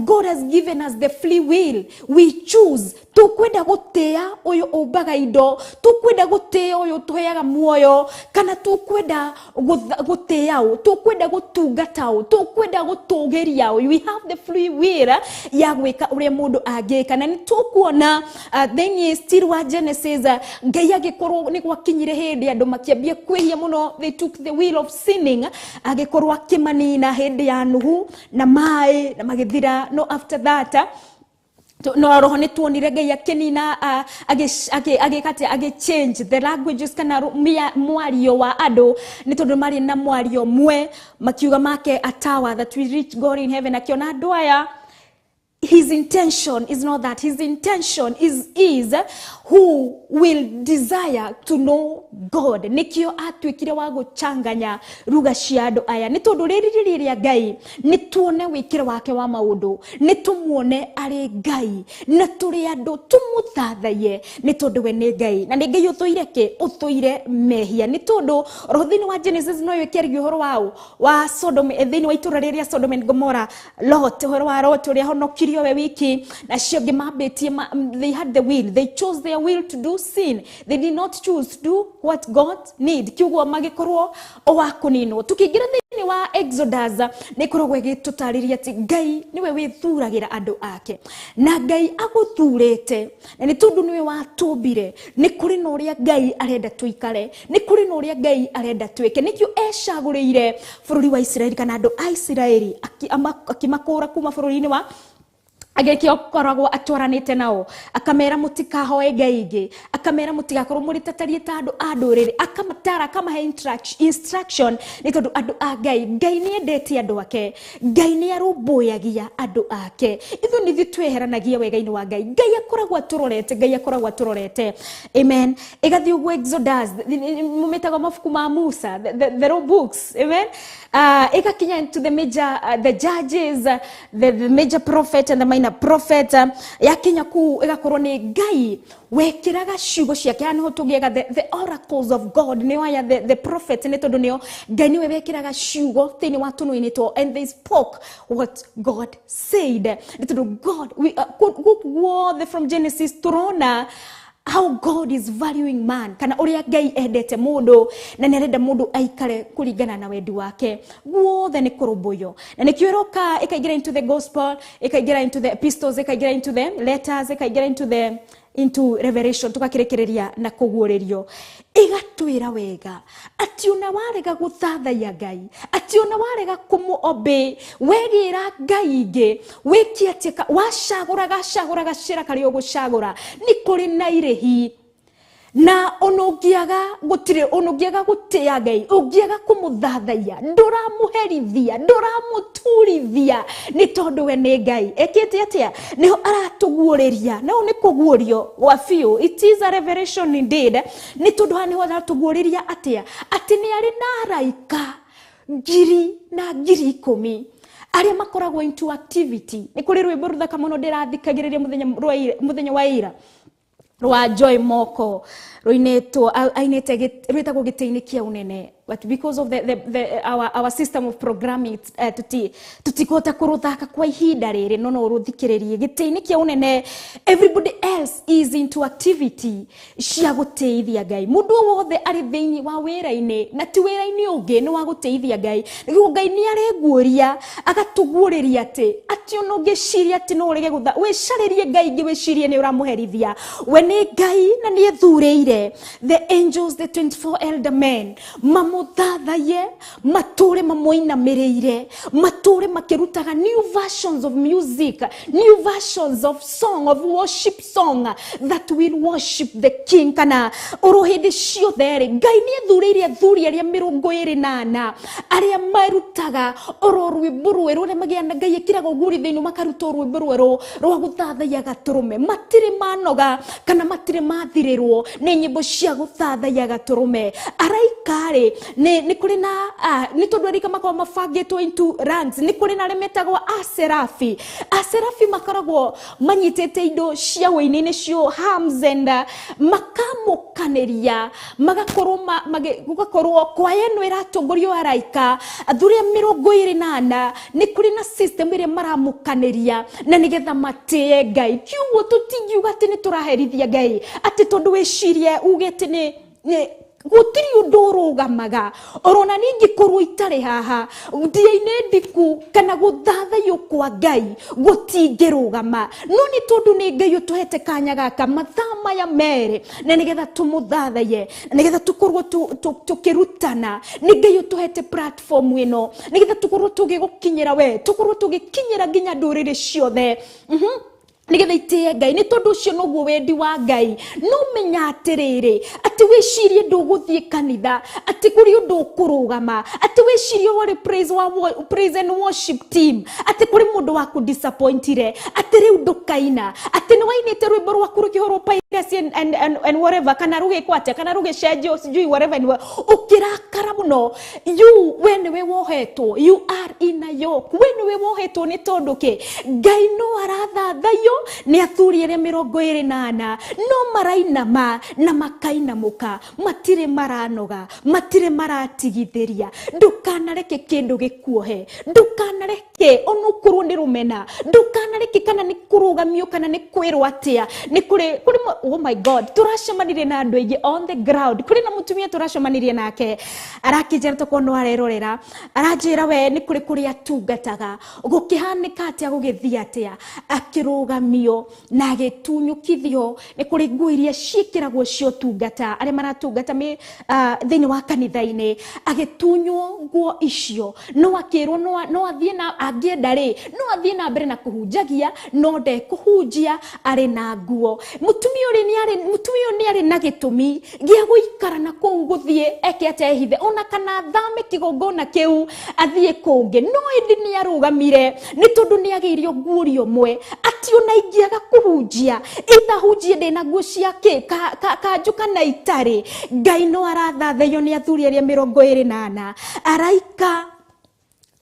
[SPEAKER 1] God has given us the free will, we choose. Tukwenda gũtĩa ũyũ ũmbaga indo, tukwenda gũtĩa ũyũ tũheaga muoyo, kana tukwenda gũtĩa ũyũ, tukwenda gũtungata ũyũ, tukwenda gũtũgĩria ũyũ. We have the free will ya gwĩka ũrĩa mũndũ angĩka. Na nĩ tũkuona thĩinĩ still wa Genesis Ngai agĩkorwo nĩ gwakinyire hĩndĩ andũ makĩambia kwĩhia mũno, they took the will of sinning, agĩkorwo akĩmanina hĩndĩ ya Nuhu na maĩ na magĩthira. No after that no roho nĩ tuonire Ngai akĩnina change the languages kana mwario wa andũ, nĩ tondũ marĩ na mwario mwe, makiuga make a tower that we reach God in heaven. Akiona andũ aya, his intention is not that. His intention is who will desire to know God. Nikio atuĩkire wa gũchanganya ruga cia andũ aya. Nĩ tondũ rĩrĩa Ngai nĩ tuone wĩkĩre wake wa maũndũ, nĩ tumuone arĩ Ngai, na tũrĩ andũ tũmũthathaiye nĩ tondũ we nĩ Ngai. Na nĩ Ngai ũthũire kĩ? Ũthũire mehia. Nĩ tondũ thĩinĩ wa Genesis no yũkĩarĩrio ũhoro wa Sodom, thĩinĩ wa itũra rĩrĩa Sodom and Gomorrah, Lot, ũhoro wa Lot ũrĩa honokirio we wiki na ciongĩ mambĩtie. They had the will, they chose their will to do sin, they did not choose to do what God need. Kiugo magĩkorwo o wa kũninwo. Tukĩingĩra thĩinĩ wa Exodus nĩ koragwo ĩgĩtũtarĩria atĩ Ngai nĩwe wĩthuragĩra andũ ake, na Ngai agũthurĩte, na nĩ tondũ nĩwe watũmbire. Nĩ kũrĩ na ũrĩa Ngai arenda tũikare, nĩ kũrĩ na ũrĩa Ngai arenda twĩke. Nĩkĩo ecagũrĩire bũrũri wa Isiraeli kana andũ a Isiraeli akĩmakũra kuma bũrũri-inĩ wa agĩkio koragwo atwaranĩte nao, akamera mũtikahoe ngai ingĩ, akamera mũtigakorwo mũrĩtatarie ta andũ a ndũrĩrĩ, akamatara akamahe instruction. Nĩ tondũ andũ a Ngai, Ngai nĩ endete andũ ake, Ngai nĩ arũmbũyagia andũ ake. Ithuĩ nĩ twĩheranagia wega-inĩ wa Ngai. Ngai akoragwo atũrorete, Ngai akoragwo atũrorete. Amen. Ĩgathiĩ ũguo Exodus, mũmĩtaga mabuku ma Musa, the law books. Amen. Ĩgakinya into the major, the judges, the major prophet and the minor prophet. Yakinya ku ĩgakorwo nĩ Ngai wekĩraga ciugo ciake. Hano tũgĩaga the oracles of God, nĩ waya the prophet, nĩ tondũ nĩo Ngai nĩwe wekĩraga ciugo thĩinĩ wa tũnua-inĩ two, and they spoke what God said. Nĩ tondũ God, we from Genesis turona how God is valuing man, kana ũrĩa Ngai endete mũndũ na nĩ arenda mũndũ aikare kũringana na wendi wake. Guothe nĩ kũrũmbũyo, na nĩkĩo ĩroka ĩkaingĩra into the gospel, ĩkaingĩra into the epistles, ĩkaingĩra into the letters, ĩkaingĩra into Revelation, tũgakĩrekereria na kũguũrĩrio. Ĩgatwĩra wega atĩ ona warega gũthathaiya Ngai, atĩ ona warega kũmũobey, wegĩra Ngai ingĩ, wĩkie atĩ wacagũra gacĩra karĩa ũgũcagũra, nĩ kũrĩ na irĩhi. na onongiaga gutire onongiaga gutia Ngai ungiaga kumuthathaiya nduramuherithia nduramuturithia ni tondu we ni Ngai ekete atia niho aratuguuriria no ni kuguurio wa fiu. It is a revelation indeed. Ni tondu hani aratuguuriria atia ati ni ari na araika ngiri na ngiri 10 aria makoragwo into activity. Ni kuri rwimbo ruthaka muno ndirathikagiriria muthenya wa ira rwa Joy Moko ruinetwo ainete rwitagwo giteini kia unene, but because of our system of programming tutikota kuruthaka kwa ihinda riri no ruthikiririe giteini kia unene. Everybody else is into activity cia guteithia Ngai. Mundu wothe ari thiini wa wira-ini na ti wira-ini ungi ni wa guteithia Ngai. Niguo Ngai ni areguoria agatuguuriria ati ono ngeciria ati no urege gutha wicaririe Ngai ngi wicirie ni uramuherithia we ni Ngai na ni ethureire the angels, the 24 elder men mamuthathaye mature mamoinamirire mature makirutaga new versions of music, new versions of song, of worship song that will worship the King. Kana uruhindi ciothe Ngai ni ethureire athuri aria 28 aria marutaga oro rwimbo rweru na magiana Ngai ekiraga uguri thiini makaruta rwimbo rweru rwa guthathaiya gaturume matire manoga kana matire mathirirwo ni nyimbo cia guthathaiya gaturume. Araikare ni kuri na ni tondu arika makwa mabangitwo into ranks. Ni kuri na remetagwo aserafi makaragwo manyitete indo cia hwa-ini nicio hymns and makamukaniria magakorwo kwaya no iratongorio araika athuri 28 ni kuri na system ire maramukaniria na nigetha matie Ngai. Kiugo tutingiuga ati ni turaherithia Ngai ati tondu wicirie ugete ni gutiri undu urugamaga orona ningi korwo itari haha Ndia-Ini Ndiku kana guthathaiyo kwa Ngai gutingirugama no ni tondu ni Ngai utuhete kanya gaka mathama ya mere na nigetha tumuthathaiye nigetha tukorwo tukirutana ni Ngai utuhete platform ino nigetha tukorwo tugigukinyira we tukorwo tugikinyira ginya ndurire ciothe nigetha itie Ngai. Ni tondu cio noguo wendi wa Ngai. No menya atiriri ati wicirie nduguthie kanitha ati kuri undu kurugama ati wicirie wori praise and worship team ati kuri mundu wa ku disappointire ati riu ndukaina ati ni wainite rwimbo rwa kurukihoro piracy and whatever kana ruge kwate kana ruge cenjio sijui whatever ukirakara muno you when we wohetwo you are in a yoke when we wohetwo ni tondu ke Ngai no arathathaiyo ni athuri aria 28 no marainama na makainamuka matire maranoga matire maratigithiria ndukanareke kindu gikuohe ndukanareke onukurwo ni rumena ndukanareke kana ni kurugamio kana ni kwirwo atia ni kuri oh my God turacemanirie na andu aingi on the ground kuri na mutumia turacemanirie nake arakijera tokono arerorera aranjira we ni kuri atungataga gukihanika atia gugithia atia akirugamio na gitunyukithio ni kuri ngui iria ciikiragwo cio tungata aria maratungata thiini wa kanitha-ini agitunywo nguo icio no akirwo no athie na angienda no athie na mbere na kuhunjagia no nde kuhunjia ari na nguo mutumia ni ari na gitumi gia guikara na kuu guthie eke atehithe ona kana thame kigongona kiu athie kungi no indi ni arugamire ni tondu ni agirio nguo mwe ati ona ingiaga kuhunjia hunjie ndina nguo ciake kanjuka na itari Ngai no arathathaiyo ni athuri aria 28 araika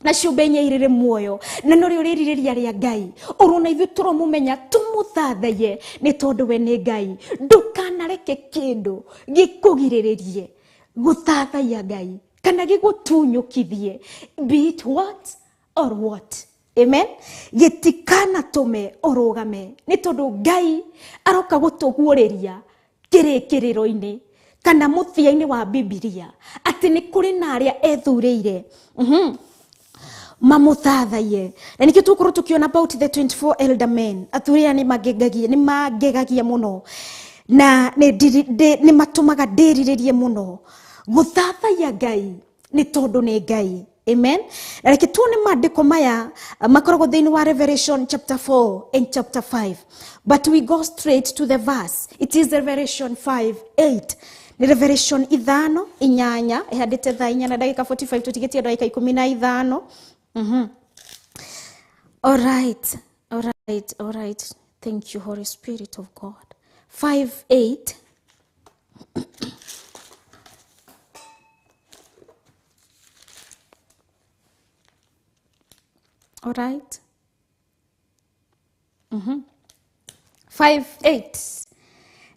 [SPEAKER 1] na ciumbenye irire muoyo na no rio ririria ria Ngai urona ithu turomumenya tumuthathaiye ni tondu we ni Ngai ndukanareke kindu gikugiriririe guthathaiya Ngai kana gigutunyukithie be it what or what. Amen. Gitikana tume orogame ni tondu Ngai aroka gutuguuriria kirikiriro-ini kana muthia-ini wa Biblia ati ni kuri na aria ethureire mamuthathaiye na nikio tukuru tukiona about the 24 elder men athuria ni magegagia muno na ni matumaga ndiriririe muno guthathaiya Ngai ni tondu ni Ngai Amen. Reke tuone maandiko maya makoragwo thĩinĩ wa Revelation chapter 4 and chapter 5. But we go straight to the verse. It is Revelation 5:8. Ni Revelation 5:8 ihandite thaa 4 na dakika 45 tutigetie dakika 15. All right. Thank you, Holy Spirit of God. 5:8. All right. 5:8.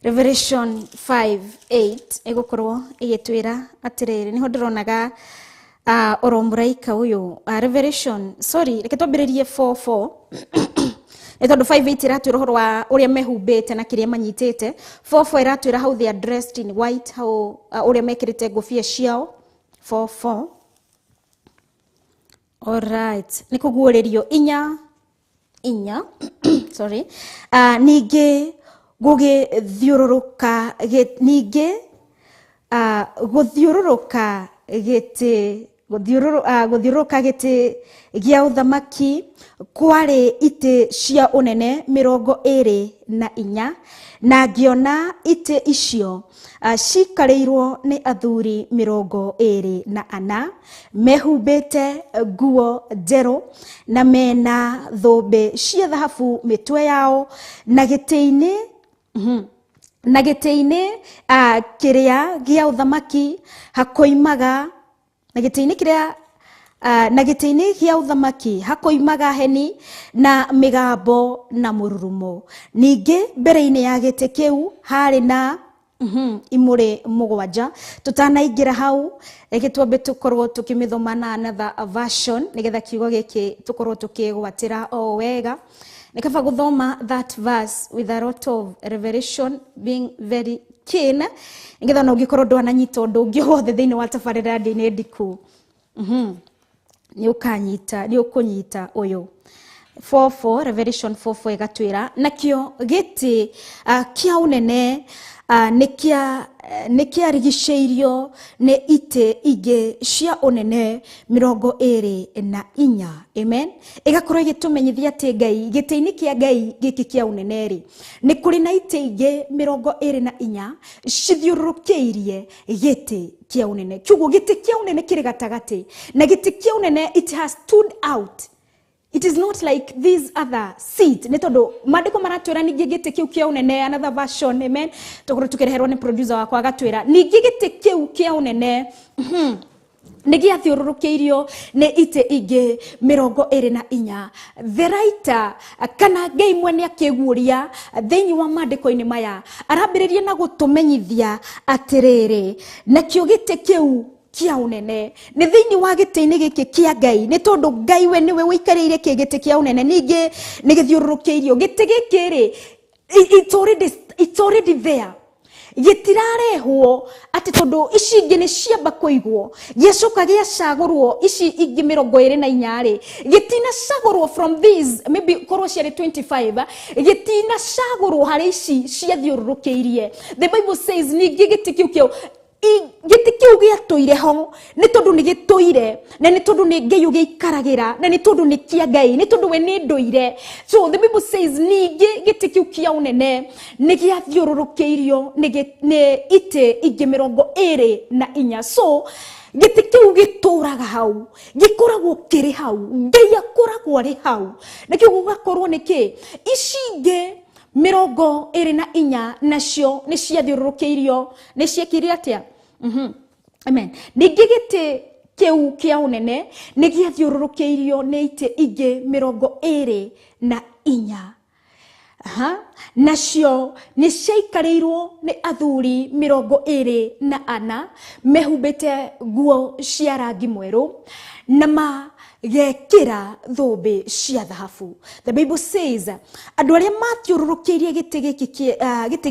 [SPEAKER 1] Revelation 5:8 egokorwo igitwira atiriri niho ndironaga oromuraika uyu Revelation reke twambiririe 4:4 Etondo 5:8 iratwira horo wa uria mehumbite na kiria manyitite. 4:4 iratwira how they are dressed in white, how uria mekirite ngofia ciao. 4:4. All right. Nikuguurerio inya sorry. Ninge gugithiururuka ninge guthiururuka giti gia uthamaki kwari ite cia unene 24 na ngiona ite icio cikareirwo ni athuri 24 mehumbite nguo njeru na mena thũmbĩ cia thahabu mitwe yao na gĩtĩ-inĩ kiria gia uthamaki hakoimaga na gĩtĩ-inĩ gia uthamaki hakoimaga heni na migambo na mururumo. Ningi mbere-inĩ ya gĩtĩ kiu hari na imure mugwanja. Tutanaingira hau twambe tukorwo tukimithoma na another version nigetha kiugo giki tukorwo tukigwatira o wega. Nikaba guthoma that verse with a lot of revelation, being very keen nigetha no ngikorwo ndwananyita undu ungi wothe thiini wa tabarĩra Ndia-Ini Ndiku ni ukunyita uyu. 4:4 Revelation 4:4 igatwira nakio gĩtĩ kia unene nikiarigicĩirio ni ite ingĩ cia unene 24. Amen. Igakorwo igitumenyithia ati Ngai gĩtĩ-inĩ kia Ngai gĩkĩ kia unene ri ni kuri na ite ingĩ 24 cithiũrũrũkĩirie gĩtĩ kia unene. Kiugo gĩtĩ kia unene kiri gatagati na gĩtĩ kia unene it has stood out. It is not like these other seat. Netondo maandiko maratwira ningi gĩtĩ kiu kia unene, another version. Amen. Tokoro tukireherwo ni producer wakwa agatwira ningi gĩtĩ kiu kia unene nigiathiũrũrũkĩirio ni ite ingĩ 24. The writer kana Ngai mwene akĩguũria thĩinĩ wa maandĩko-inĩ maya arambĩrĩria na gũtũmenyithia atirĩrĩ nakĩo gĩtĩ kiu kia unene ni thĩinĩ wa gĩtĩ-inĩ gĩkĩ kia Ngai ni tondu Ngai we niwe wĩikarĩire gĩtĩ kia unene ningi ni gĩthiũrũrũkĩirio gĩtĩ gĩkĩ ri it's already there. Gitirarehwo ati tondu ici ingĩ ni ciamba kũigwo gĩcoka gĩacagũrwo ici ingĩ 24 ri gĩtinacagũrwo from these maybe korwo ciarĩ 25 gĩtinacagũrwo harĩ ici ciathiũrũrũkĩirie. The Bible says ningĩ gĩtĩ kiu gĩtĩ kiu gĩatũire ho ni tondu ni gĩtũire na ni tondu ni Ngai ũgĩikaragira na ni tondu ni kia Ngai ni tondu we ni ndũire. So the Bible says ningĩ gĩtĩ kiu kia unene ni gĩathiũrũrũkĩirio ni ite ingĩ 24. So gĩtĩ kiu gĩtũraga hau gĩkoragwo kĩrĩ hau Ngai akoragwo arĩ hau na kiu gũgakorwo nĩkĩ ici ingĩ 24 nacio ni ciathiũrũrũkĩirio ni ciekire atia. Amen. Ningĩ gĩtĩ kiu kia unene ni gĩathiũrũrũkĩirio ni ite ingĩ 24. Nacio ni ciaikarĩirwo ni athuri 24 mehumbĩte nguo cia rangi mwerũ na magekĩra thũmbĩ cia thahabu. The Bible says andũ arĩa mathiũrũrũkĩirie gĩtĩ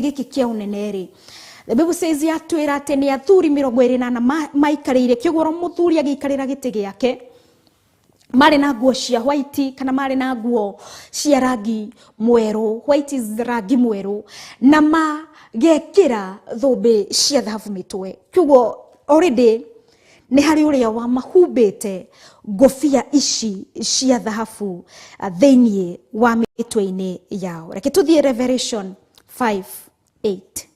[SPEAKER 1] gĩkĩ kia unene ri the Bible says yatwĩra atĩ nĩ athuri 24 maikarĩire kĩgũro mũthuri agĩikarĩra gĩtĩ gĩake mari na nguo cia white kana mari na nguo cia rangi mwerũ. White is rangi mwerũ na magekĩra thũmbĩ cia thahabu mitwe. Kiugo already nĩ harĩ ũrĩa wa mahumbĩte ngũbia ici cia thahabu thĩinĩ wa mĩtwe-inĩ yao. Reke tũthiĩ Revelation 5:8.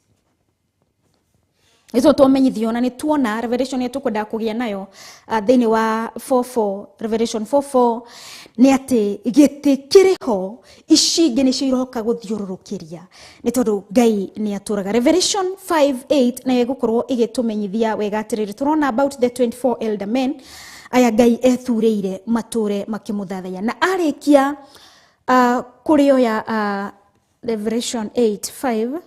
[SPEAKER 1] Nĩtwo tũmenyithio na nĩ tuona Revelation nĩ tũkwenda kũgĩa nayo thĩinĩ wa 4:4. Revelation 4:4 nĩ atĩ gĩtĩ kĩrĩho ici ingĩ nĩcio iroka gũthiũrũrũkĩria nĩ tondũ Ngai nĩ atũraga. Revelation 5:8 na ĩgũkorwo ĩgĩtũmenyithia wega atĩrĩrĩ, tũrona about the 24 elder men aya Ngai ethurĩire matũre makĩmũthathaiya, na arĩkia kũrĩoya Revelation 8:5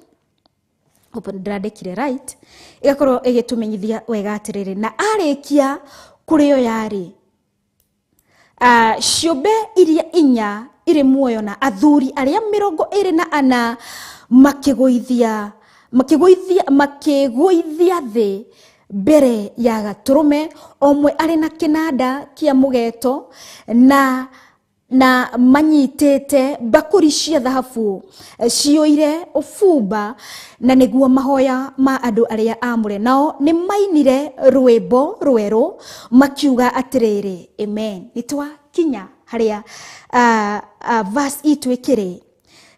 [SPEAKER 1] open ndandĩkire right, ĩgakorwo ĩgĩtũmenyithia wega atĩrĩrĩ, na arĩkia kũrĩoya rĩ, ciũmbe iria inya irĩ muoyo na athuri arĩa 24 makĩgũithia thĩ mbere ya gatũrũme, omwe arĩ na kĩnanda kĩa mũgeeto na manyitĩte mbakũri cia thahabu cioire ũbumba, na nĩguo mahoya ma andũ arĩa amũre. Nao nĩ mainire rwĩmbo rwerũ makiuga atĩrĩrĩ, amen. Nĩtwakinya harĩa verse itũ ĩkĩrĩ,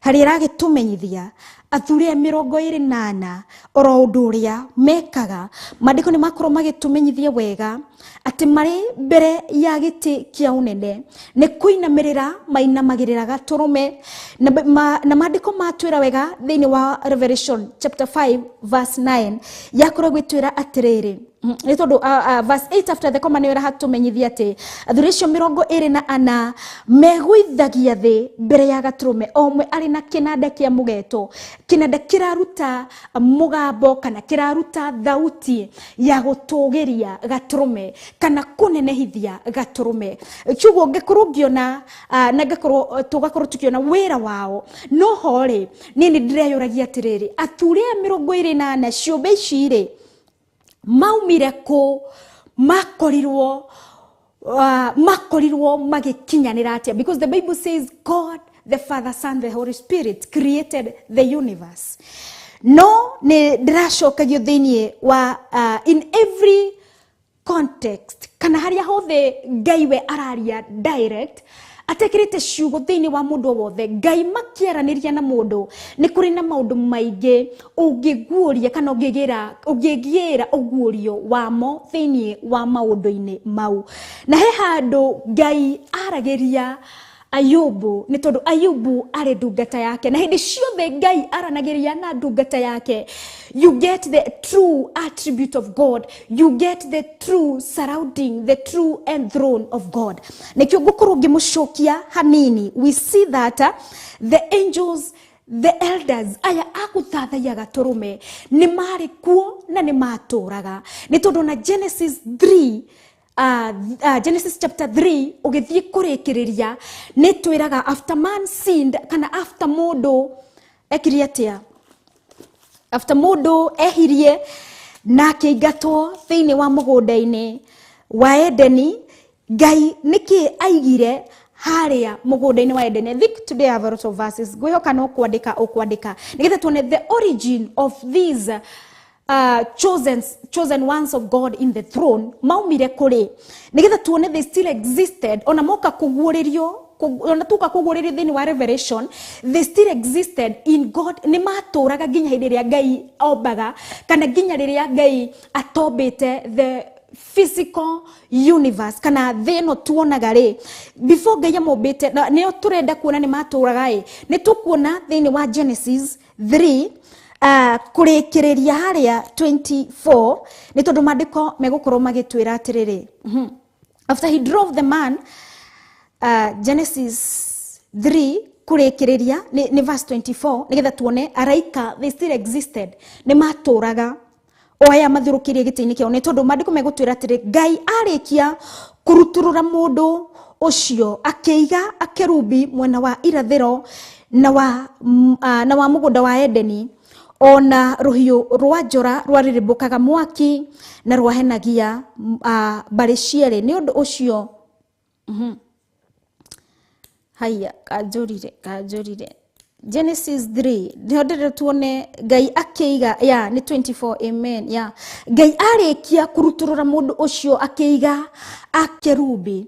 [SPEAKER 1] harĩa ĩragĩtũmenyithia athuri 24 oro ũndũ ũrĩa mekaga. Maandĩko nĩ makorwo magĩtũmenyithia wega atĩ marĩ mbere ya gĩtĩ kĩa ũnene nĩ kũinamĩrĩra mainamagĩrĩra gatũrũme, na maandĩko matwĩra wega thĩinĩ wa Revelation chapter 5 verse 9 yakorwo gwĩtwĩra atĩrĩrĩ, nĩ tondũ verse 8 after the comma nĩ ĩratũmenyithia atĩ athuri acio 24 megũithagia thĩ mbere ya gatũrũme, omwe arĩ na kĩnanda kĩa mũgeeto, kĩnanda kĩraruta mũgambo kana kĩraruta thauti ya gũtũgĩria gatũrũme kana kũnenehithia gatũrũme. Kiugo ngĩkorwo ngĩona na tũgakorwo tũkĩona wĩra wao, no horĩ niĩ nĩ ndĩreyũragia atĩrĩrĩ, athuri 24 ciũmbe ici rĩ, maumire kũ, makorirwo magĩkinyanĩra atĩa? Because the Bible says God the Father, Son, the Holy Spirit created the universe. No nĩ ndĩracokagio thĩinĩ wa in every context kana harĩa hothe Ngai we araria direct atekĩrĩte ciugo thĩinĩ wa mũndũ wothe. Ngai makĩaranĩria na mũndũ nĩ kũrĩ na maũndũ maingĩ ũngĩguũria kana ũngĩgĩra ũguũrio wamo thĩinĩ wa maũndũ-inĩ mau. Na he handũ Ngai aragĩria Ayubu, nĩ tondũ Ayubu arĩ ndungata yake, na hĩndĩ ciothe Ngai aranagĩria na ndungata yake, you get the true attribute of God, you get the true surrounding, the true enthroned of God. Nĩkĩo ngũkorwo ngĩmũcokia hanini. We see that the angels, the elders aya agũthathaiya gatũrũme nĩ marĩ kuo na nĩ matũraga, nĩ tondũ na Genesis 3 Genesis chapter 3 ũgĩthiĩ kũrĩkĩrĩria nĩ twĩraga after man sinned kana after mũndũ ekire atĩa, after mũndũ ehirie na akĩingatwo thĩinĩ wa mũgũnda-inĩ wa Edeni, Ngai nĩkĩ aigire harĩa mũgũnda-inĩ wa Edeni. I think today I have a lot of verses, ngwĩhoka no kwandĩka nĩgetha tuone the origin of these chosen ones of God in the throne maumire kũrĩ, nĩgetha tuone they still existed. Ona moka kũguũrĩrio, ona tuka kũguũrĩrio thĩinĩ wa Revelation, they still existed in God. Nĩ matũraga nginya hĩndĩ ĩrĩa Ngai ombaga kana nginya rĩrĩa Ngai atombĩte the physical universe kana thĩ ĩno tuonaga rĩ, before Ngai amombĩte nĩo tũrenda kuona nĩ matũraga nĩ tũkuona thĩinĩ wa Genesis 3 kũrĩkĩrĩria harĩa 24, nĩ tondũ maandĩko megũkorwo magĩtwĩra atĩrĩrĩ, after he drove the man, Genesis 3 kũrĩkĩrĩria nĩ verse 24, nĩgetha tuone araika they still existed, nĩ matũraga o aya mathiũrũkĩirie gĩtĩ-inĩ kĩao, nĩ tondũ maandĩko megũtwĩra atĩrĩ, Ngai arĩkia kũrutũrũra mũndũ ũcio akĩiga akerubi mwena wa irathĩro na wa mũgũnda wa Edeni, ona rũhiũ rwa njora rwarĩrĩmbũkaga mwaki na rwahenagia mbarĩ cierĩ. Nĩ ũndũ ũcio haiya kanjũrire Genesis 3 ndihodere tuone Ngai akeiga ni 24 amen Ngai arekia kuruturura mundu ucio akeiga akerubi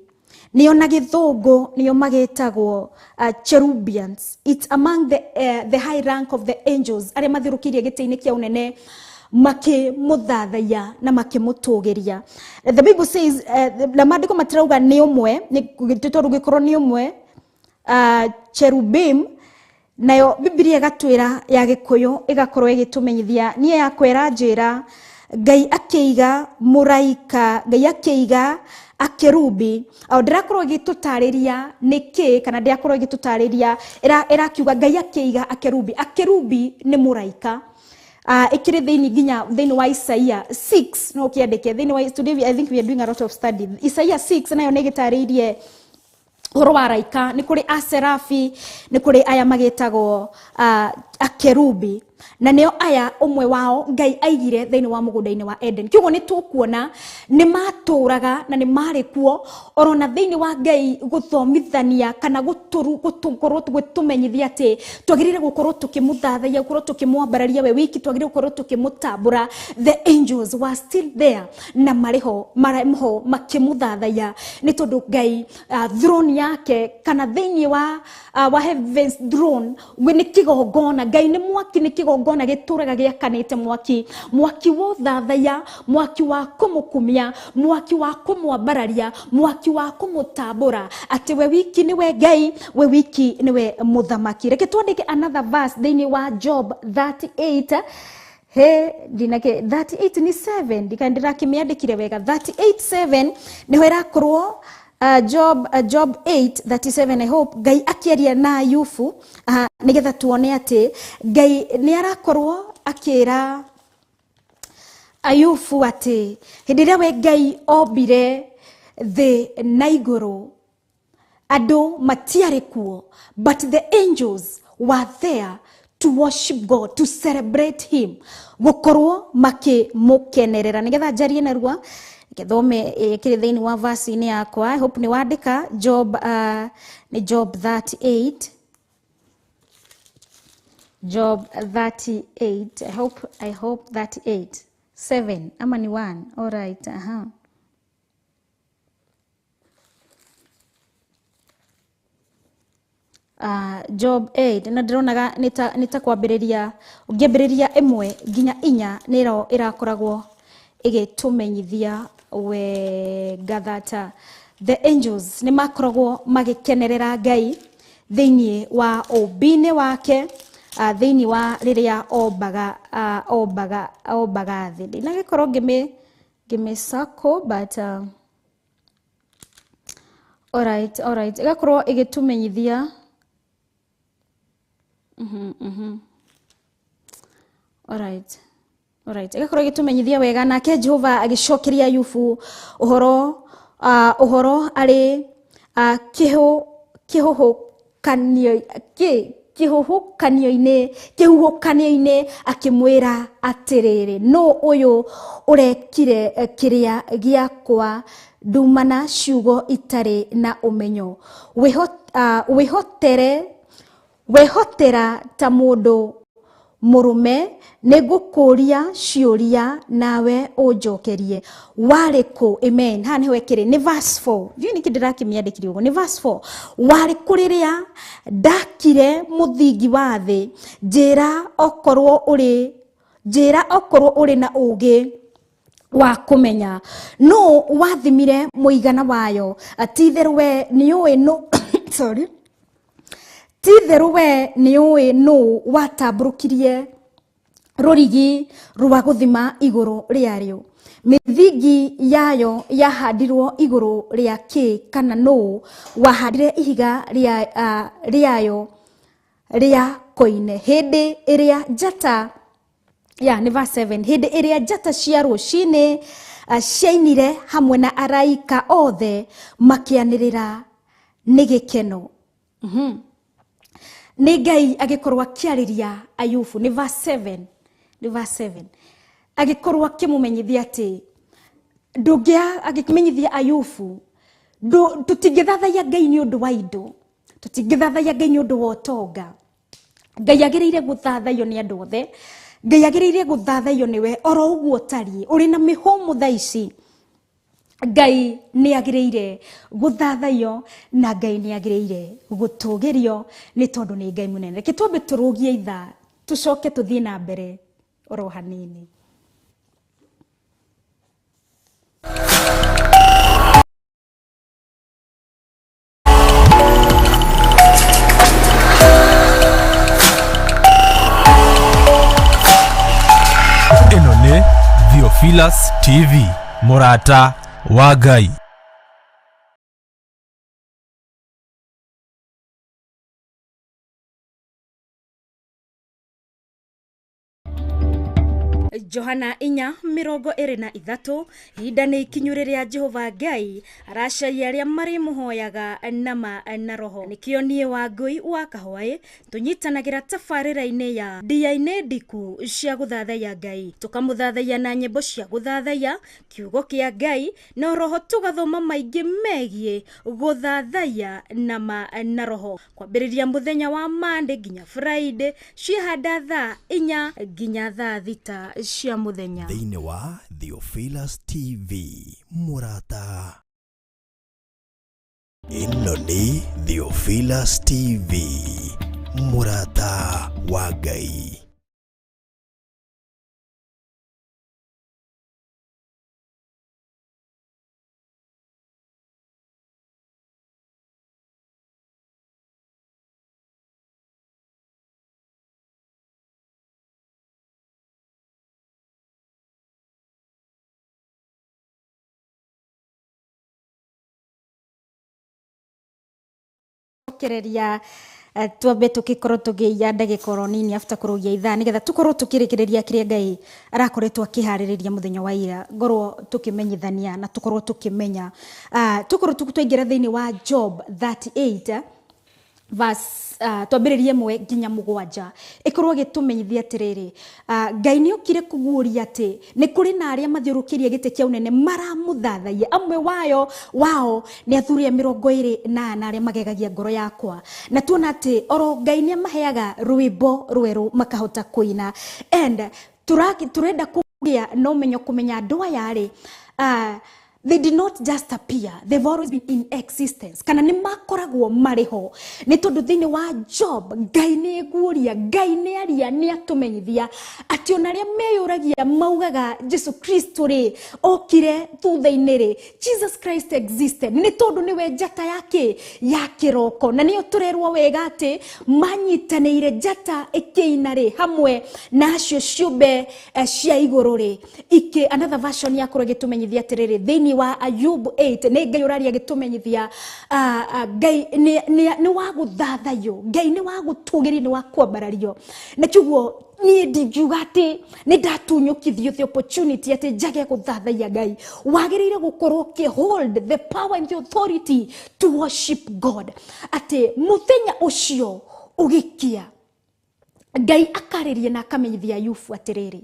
[SPEAKER 1] niona githungu niyo magetagwo cherubians. It's among the high rank of the angels are mathirukirie giteini kia unene makimuthathaiya na makimutugiria. The Bible says na maandiko matirauga ni umwe ni gitoru gikorwo ni umwe cherubim nayo Biblia gatwira ya gikuyu igakorwo igitumenyithia nie yakwera njira Ngai akeiga muraika Ngai akeiga akerubi au ndirakorwo gitutariria niki kana ndirakorwo gitutariria irakiuga Ngai akeiga akerubi ni muraika ikire thiini wa Isaiah 6 no kiandike thiini wa today I think we are doing a lot of study. Isaiah 6 nayo negitaririe horo wa raika ni kuri aserafi ni kuri aya magetagwo akerubi na neo aya umwe wao Ngai aigire thiini wa mugunda-ini wa Eden. Kiugo ni tukuona ni maturaga na ni mari kuo orona thiini wa Ngai guthomithania kana gukorwo gwetumenyithia ati twagirire gukorwo tukimuthathaiya gukorwo tukimwambararia we wiki twagirire gukorwo tukimutambura. The angels were still there na mariho makimuthathaiya ni tondu Ngai throne yake kana thiini wa heavens throne we ni kigongona. Ngai ni mwaki ni kigongona gituraga giakanite mwaki wo thathaiya mwaki wa kumukumia mwaki wa kumwambararia mwaki wa kumutambura ati we wiki ni we Ngai we wiki ni we muthamaki. Reke twandike another verse thiini wa Job 38 dinake 38 ni 7 dikandira kimiandikire wega 38:7 niho irakorwo Job 8:37. I hope Ngai akieria na Ayubu nigetha tuone ati Ngai ni arakorwo akira Ayubu ati hindiria we Ngai obire the naiguru ado matiare kuo but the angels were there to worship God, to celebrate him, gukorwo makimukenerera. Nigetha jarie na rua githome kiri thiini wa verse ini yakwa. I hope ni wandika Job ni Job 38 I hope 38:7 ama ni 1. All right, Job 8 na ndironaga nitakwambiriria ungiambiriria imwe nginya 4 niro irakoragwo igitumenyithia we gathata. The angels ni makoragwo magikenerera Ngai thiini wa obine wake thiini wa riria obaga thi na gikorwo gime sako but all right igakorwo igitumenyithia all right igakorwo igitumenyithia wega nake Jehova agicokeria Ayubu uhoro ari kihuhukanio-ini akimwira atiriri no uyu urekire kiria giakwa ndumana ciugo itari na umenyo wehotera ta mundu murume nigukuria ciuria nawe unjokerie wariku. Amen. Ha niho ekire ni verse 4 yini kidirakimiandikire ugo ni verse 4 wariku riria ndakire muthingi wa thi njira okorwo uri na ugi wa kumenya no wathimire muigana wayo titheru we niuwe no sorry titheru we niuwe no watamburukirie rurigi rwa guthima iguru riario mithingi yayo yahandirwo iguru ria ki kana no wahandire ihiga riayo ria koine hindi iria njata ni verse 7 hindi iria njata cia ruci-ini ciainire hamwe na araika othe makianirira ni gikeno. Ni Ngai agikorwa kiariria Ayubu ni verse 7 agikorwa kimumenyithia ati ndugia agimenyithia Ayubu tutingithathaiya Ngai ni undu wa indo tutingithathaiya Ngai ni undu wa utonga Ngai agĩrĩire gũthathaiyo nĩ andũ othe. Ngai agĩrĩire gũthathaiyo nĩwe oro ũguo tari uri na mĩhũmũ thaa ici. Ngai nĩ agĩrĩire gũthathaiyo na Ngai nĩ agĩrĩire gũtũgĩrio nĩ tondũ nĩ Ngai mũnene. Reke twambe tũrũgie itha tucoke tũthiĩ na mbere oro hanini.
[SPEAKER 5] Ĩno nĩ Theophilus TV, Murata wa Ngai.
[SPEAKER 1] Johana 4:23 hinda nĩ ikinyu rĩrĩa Jehova Ngai aracaria arĩa marĩ mũhoyaga nama na roho. Nĩkĩo niĩ Wangui wa KAHWAI tũnyitanagĩra tabarĩra-inĩ ya Ndia-Ini Ndiku cia gũthathaiya Ngai, tũkamũthathaiya na nyĩmbo cia gũthathaiya kiugo kĩa Ngai na roho, tũgathoma maingĩ megiĩ gũthathaiya nama na roho, kwambĩrĩria mũthenya wa Monday nginya Friday ciahanda thaa 4 nginya thaa 6 cia muthenya.
[SPEAKER 2] Thĩinĩ wa Theophilus TV, Murata. Ĩno nĩ Theophilus TV, Murata wa Ngai.
[SPEAKER 1] Kereria twambe tukikorwo tugiya ndagĩkorwo nini after kurugia ithaa nigetha tukorwo tukirĩkĩrĩria kĩrĩa Ngai arakoretwo akĩharĩrĩria mũthenya wa ira, ngorwo tukimenyithania na tukorwo tukimenya tukorwo twaingĩra thĩinĩ wa Job 38 verse twambĩrĩrie 1 nginya 7 ikorwo gĩtũmenyithia atĩrĩrĩ, Ngai nĩ okire kuguũria atĩ nĩ kũrĩ na arĩa mathiũrũkĩrie gĩtĩ kĩa ũnene maramũthathaiya, amwe wao nĩ athuri 20 na arĩa magegagia ngoro yakwa, na tuona atĩ oro Ngai nĩ amaheaga rwĩmbo rwerũ makahota kũina, and turenda kũgĩa no menyo kũmenya andũ aya rĩ, they did not just appear, they've always been in existence. Kana nĩ makoragwo mariho. Nĩ tondũ thĩinĩ wa Job Ngai nĩ guũria, Ngai nĩ aria, nĩ atũmenyithia atĩ ona arĩa meyũragia maugaga Jesu Kristo rĩ okire thutha-inĩ rĩ, Jesus Christ existed, nĩ tondũ nĩwe njata yake ya kĩroko, na nĩyo tũrerwo wega atĩ manyitanĩire njata ĩkĩina rĩ hamwe na acio ciũmbe cia igũrũ rĩ. Another version yakorwo gĩtũmenyithia atĩrĩrĩ, thĩinĩ wa Ayub 8 nĩ Ngai ũraria gĩtũmenyithia Ngai nĩ wa gũthathaiyo, Ngai nĩ wa gũtũgĩria, nĩ wa kwambarario, na kĩguo niĩ ndingiuga atĩ nĩ ndatunyũkithio the opportunity atĩ njage gũthathaiya Ngai. Wagĩrĩire gũkorwo hold the power and the authority to worship God, atĩ mũthenya ũcio ũgĩkia Ngai akarĩrie na akamenyithia Ayubu atĩrĩrĩ,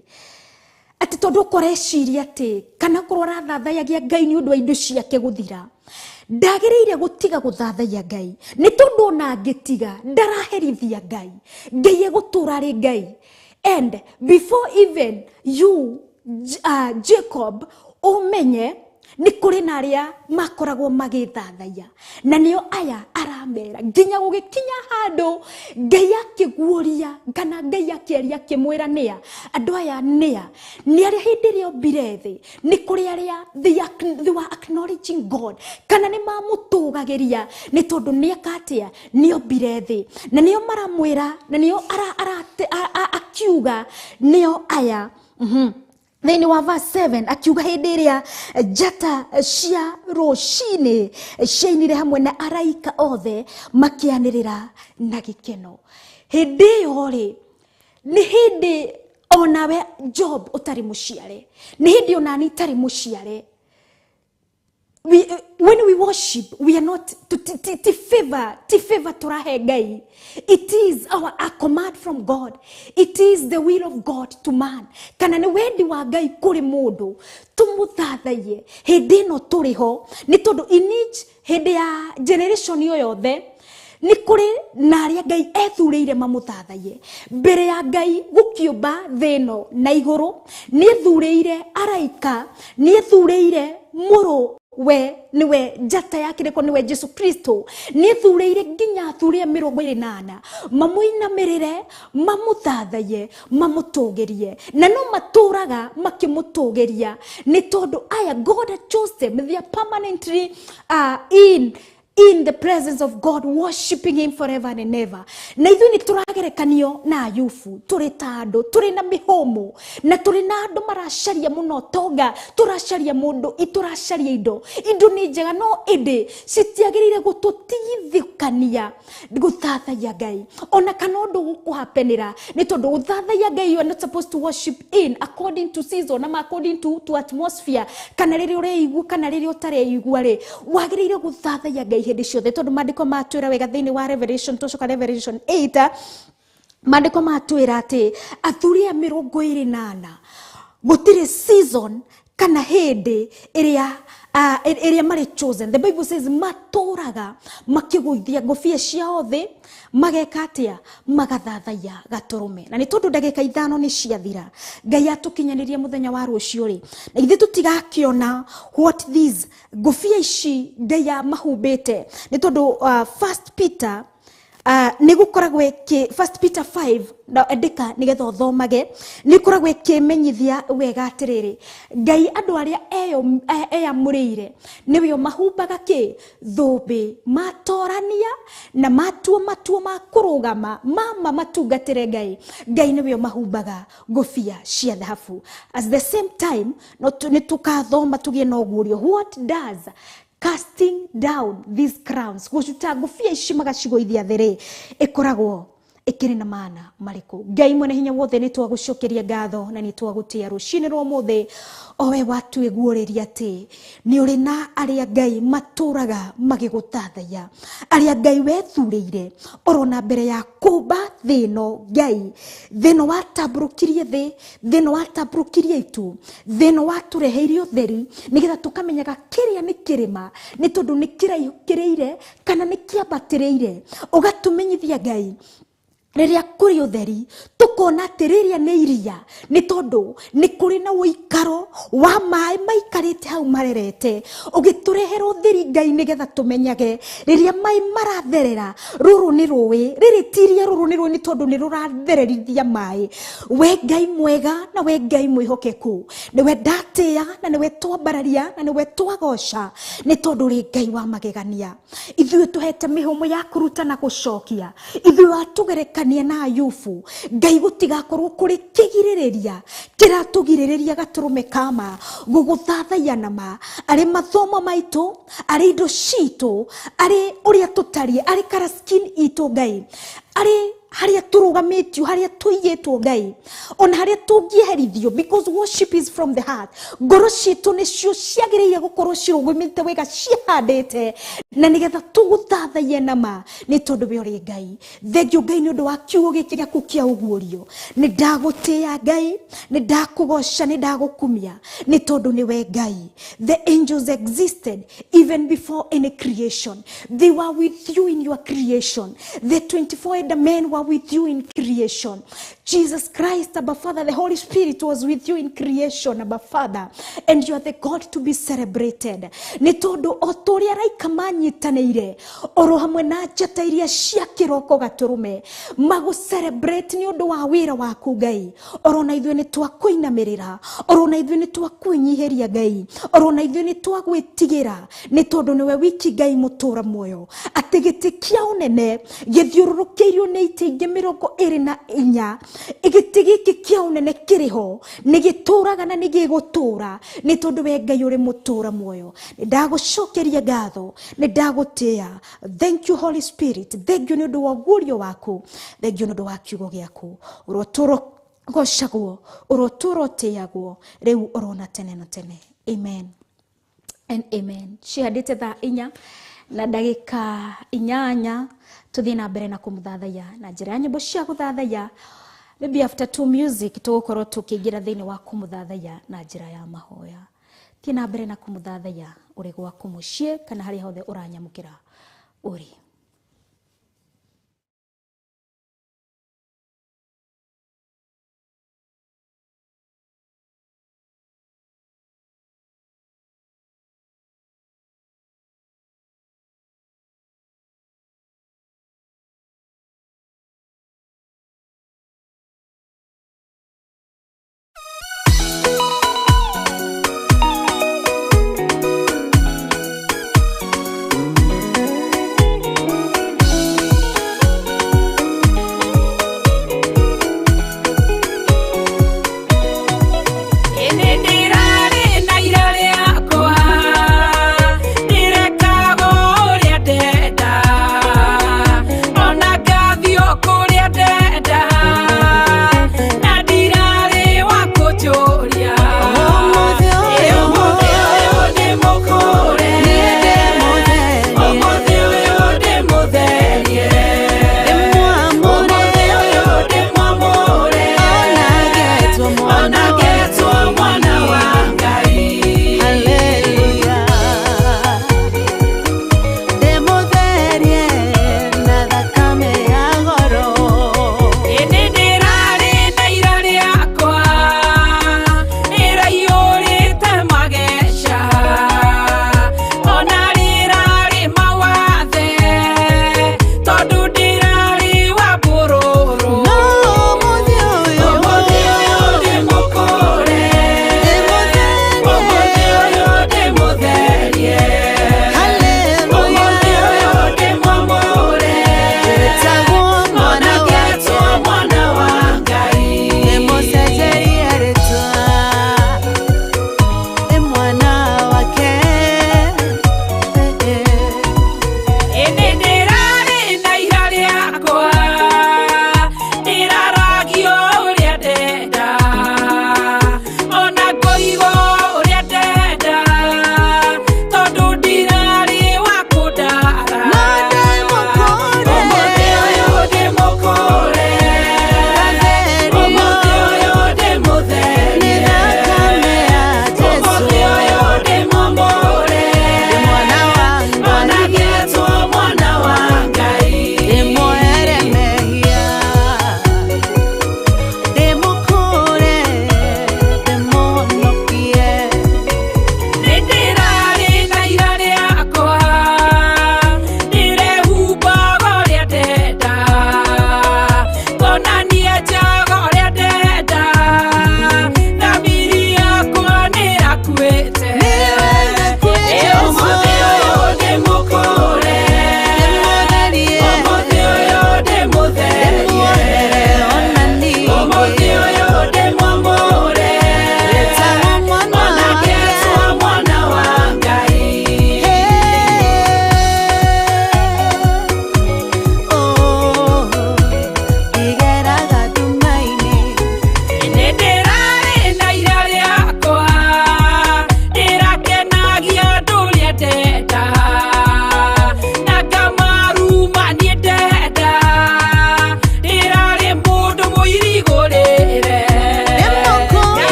[SPEAKER 1] atĩ tondũ ũkoreciria atĩ kana korwo rathathaiyagia Ngai nĩ ũndũ wa indo ciake gũthira, ndagĩrĩire gũtiga gũthathaiya Ngai, nĩ tondũ ona angĩtiga ndaraherithia Ngai. Ngai egũtũra arĩ Ngai, and before even you Jacob umenye nĩ kũrĩ na arĩa makoragwo magĩthathaiya, na nĩo aya aramera nginya gũgĩkinya handũ Ngai akĩguũria kana Ngai akĩaria akĩmwĩra nĩa andũ aya nĩa nĩ arĩa hĩndĩ ĩrĩa ombire thĩ, nĩ kũrĩ arĩa they were acknowledging God, kana nĩ mamũtũgagĩria nĩ tondũ nĩ akatia nĩ ombire thĩ, na nĩo maramwĩra, na nĩo akiuga nĩo aya. Thĩinĩ wa verse 7 akiuga hĩndĩ ĩrĩa njata cia ruci-ini ciainire hamwe na araika othe makĩanĩrĩra na gĩkeno. Hĩndĩ ĩyo rĩ, nĩ hĩndĩ onawe Job ũtarĩ mũciare, nĩ hĩndĩ onani itarĩ mũciare. When we worship, we are not to favor turahe Ngai. It is a command from God. It is the will of God to man. Kana nĩ wendi wa Ngai kũrĩ mũndũ tũmũthathaiye hĩndĩ ĩno tũrĩ ho, nĩ tondũ in each hĩndĩ ya generation yo yothe ni kuri na aria Ngai ethureire mamuthathaie mbere ya Ngai gukiumba theno na iguru ni ethureire araika ni ethureire muru we niwe njata yake reko niwe Jesu Kristo ni ethureire nginya athuria 28 mamuinamirire mamuthathaie mamutugerie na no maturaga makimutugeria ni tondu aya God chose them, they are permanently in the presence of God, worshiping him forever and ever. Na ithu ni turagerekanio na Ayubu turi tando turi na mihomo na turi na andu maracaria muno tonga turacaria mundu ituracaria indo ni njega no indi citiagirire gututigithukania guthathaiya Ngai ona kana undu gukuhapenira ni tondu guthathaiya Ngai you are not supposed to worship in according to season na according to atmosphere kana riri ureigu kana riri utareigua ri wagirire guthathaiya Ngai hindi ciothe tondu mandiko matwira wega thiini wa Revelation tucoka Revelation 8 mandiko matwira ati athuria 28 gutire season kana hindi iria mari chosen. The Bible says maturaga makiguithia ngofia ciao thi mageka atia magathathaiya gaturume na ni tondu ndagika 5 ni ciathira Ngai atukinyanirie muthenya wa rucio ri na ithe tutigakiona what these ngofia ici Ngai mahumbite ni tondu 1 Peter nigukoragwe First Peter 5 na endeka nigetha uthomage nikoragwe kimenyithia wega atiriri Ngai andu aria eyamurire niwe mahumbaga ki thumbi matorania na matuo makurugama mama matungatire Ngai niwe mahumbaga ngofia cia dhahabu. At the same time no nitukathoma tugie na ugurio what does casting down these crowns gucuta ngofia ici magacigoithia thiri ikoragwo ikiri na maana mariku. Ngai mwene hinya wothe ni twagucokeria ngatho na ni twagutia rucini rwa muthe owe watu eguoreria ati ni uri na aria Ngai maturaga magiguthathaiya aria Ngai wethureire orona mbere ya kumba thino Ngai thino watamburukirie thino watamburukirie itu thino watureheire utheri nigetha tukamenyaga kiria ni kirima ni tondu ni kiraihukireire kana ni kiambatiriire ugatumenyithia Ngai riria kuri utheri tukona atiriria ni iria ni tondu ni kuri na uikaro wa mai maikarite hau marerete ugiturehera utheri Ngai nigetha tumenyage riria mai maratherera ruru ni ruwi riri tiria ruru ni ruwi ni tondu ni rurathererithia mai we Ngai mwega na we Ngai mwihokeku niwe ndatia na niwe twambararia na niwe twagoca ni tondu ri Ngai wa magegania ithuĩ tuhete mihumo ya kuruta na gucokia ithuĩ atugerekania na Ayubu Ngai gutigakorwo kuri kigiririria kiratugiririria gaturume kama guguthathaiya nama ari mathomo maitu ari indo citu ari uria tutari ari kara skin itu Ngai ari haria turugamitio haria tuigetwo Ngai ona haria tungieherithio because worship is from the heart ngoro citu nicio ciagiriire gukorwo cirugumite wega cihandite na nigetha tuguthathaiye nama ni tondu we uri Ngai thengio Ngai ni undu wa kiugo giki giaku kia uguorio ni ndagutia Ngai ni ndakugoca ni ndagukumia ni tondu ni we Ngai. The angels existed even before any creation. They were with you in your creation. The 24 elder men were with you in creation. Jesus Christ, Abba Father, the Holy Spirit was with you in creation, Abba Father, and you are the God to be celebrated. Ni tondu otoria raika manyitaneire oro hamwe na njata iria cia kiroko gaturume magu celebrate ni undu wa wira waku Ngai oro na ithuĩ ni twakuinamirira oro na ithuĩ ni twakunyiheria Ngai oro na ithuĩ ni twagwitigira ni tondu niwe wiki Ngai mutura muoyo ati giti kia unene githiururukiirio ni itingi 24 igiti giki kia unene kiriho ni gituraga na ni gigutura ni tondu we Ngai uri mutura muoyo ni ndagucokeria ngatho ni ndagutia. Thank you Holy Spirit, thank you ni undu wa guorio waku, thank you ni undu wa kiugo giaku uroturo gocagwo uroturo tiagwo riu orona tene na tene. Amen and amen. Ciandite thaa 4 na ndagika 8 tuthie na mbere na kumuthathaiya na njira ya nyimbo cia guthathaiya. Maybe after 2 music tugukorwo tukiingira thiini wa kumuthathaiya na njira ya mahoya. Thie na mbere na kumuthathaiya uri gwaku mucii kana haria hothe uranyamukira uri.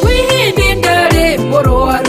[SPEAKER 6] Wihindi ndari murwaru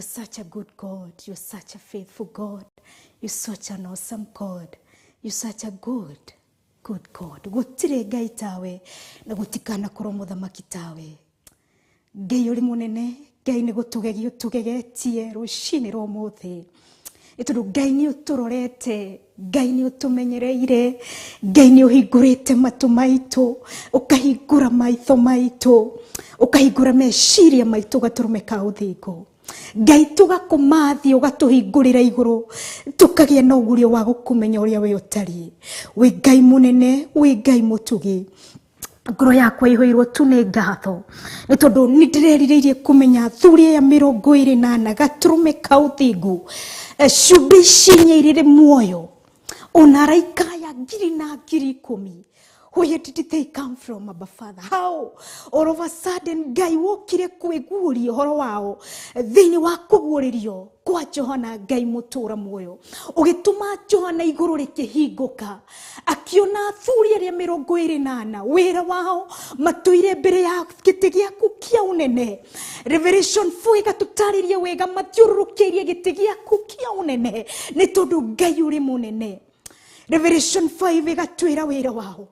[SPEAKER 1] You're such a good God. You're such a faithful God. You're such an awesome God. You're such a good God. Gutire Ngai tawe na gutikana koro muthamaki tawe. Ngai uri munene, Ngai ni gutugegio tugegetie ruci-ini rwa muthi. Etondu Ngai ni uturorete, Ngai ni utumenyereire, Ngai ni uhingurite matu maitu, ukahingura maitho maitu, ukahingura meciria maitu gaturumeka uthingu. Ngai tugakumathia ugatuhingurira iguru tukagia na ugurio wa gukumenya uria we utari. We Ngai munene, we Ngai mutugi. Ngoro yakwa ihoirwo tu ni ngatho ni tondu ni ndirerireirie kumenya thuri ya 28 gaturumeka uthingu cumbi cinyairire muoyo ona araika ya 10,000. Where did they come from, Abba Father? How? All of a sudden, Ngai wokire kwiguuri horo wao thini wa kuguririo kwa Johana Ngai mutura muoyo ugituma Johana iguru rikihinguka akiona thuri ria 28 wira wao matuire mbere ya giti giaku kia unene. Revelation 4 igatutariria wega mathiururukirie giti giaku kia unene ni tondu Ngai uri munene. Revelation 5 igatwira wira wao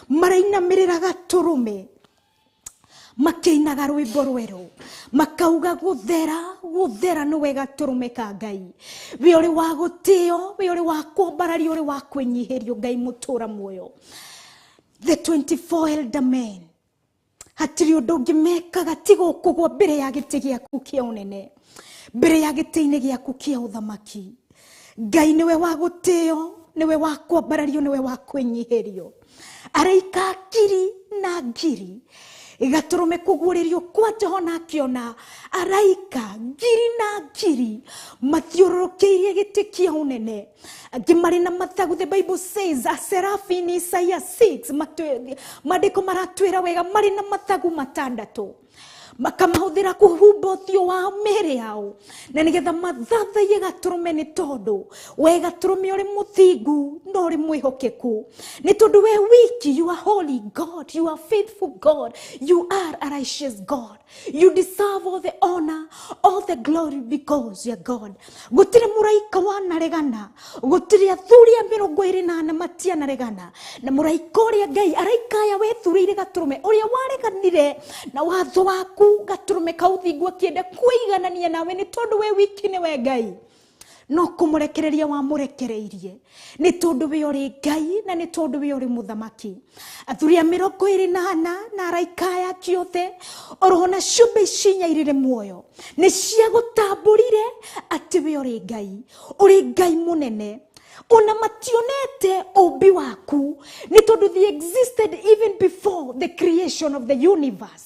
[SPEAKER 1] marainamirira gaturume makeinaga rwimbo rweru makauga guthera niwe gaturume ka Ngai we uri wa gutio we uri wa kumbarario uri wa kwinyihirio Ngai mutura muoyo. The 24 elder men hatiri undu ngimekaga tigo kugwa mbere ya giti giaku kia unene mbere ya giti-ini giaku kia uthamaki. Ngai niwe wa gutio niwe wa kumbarario niwe wa kwinyihirio. Araika ngiri na ngiri igaturume kuguririo kwa Johana akiona araika ngiri na ngiri mathiururukiirie giti kia unene ngimari na mathagu. The Bible says a seraph in Isaiah 6 madiko maratwira wega mari na mathagu matandatu makamahudira kuhumba uthio wa mere yao na nigetha mathathaie gaturume ni tondu we gaturume uri muthingu no uri mwihokeku ni tondu we wiki. You are holy God, you are faithful God, you are a righteous God. You deserve all the honor, all the glory because you are God. Gutire muraika wanaregana, gutire athuri a 28 matianaregana na muraika uria Ngai araikaya wethurire gaturume uria wareganire na watho waku gaturume kauthingu akienda kuiganania nawe ni tondu we wiki ni we Ngai no kumurekereria wa murekereirie ni tondu we uri Ngai na ni tondu we uri muthamaki. Athuri a 28 na araikaya kiothe orona cumbi cinyairire muoyo ni cia gutamburire ati we uri Ngai munene ona mationete umbi waku ni tondu they existed even before the creation of the universe.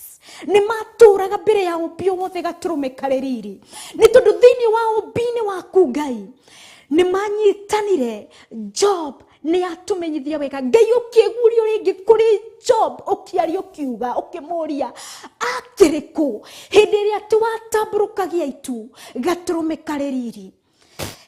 [SPEAKER 1] Ni maturaga mbere ya umbi wothe gaturume kareriri ni tondu thini wa umbi-ini waku Ngai ni manyitanire. Job ni atumenyithia wega Ngai ukiegurio ringi kuri Job ukiario kiuga ukimuria akiriku hindi ria tuwatamburukagia itu gaturume kareriri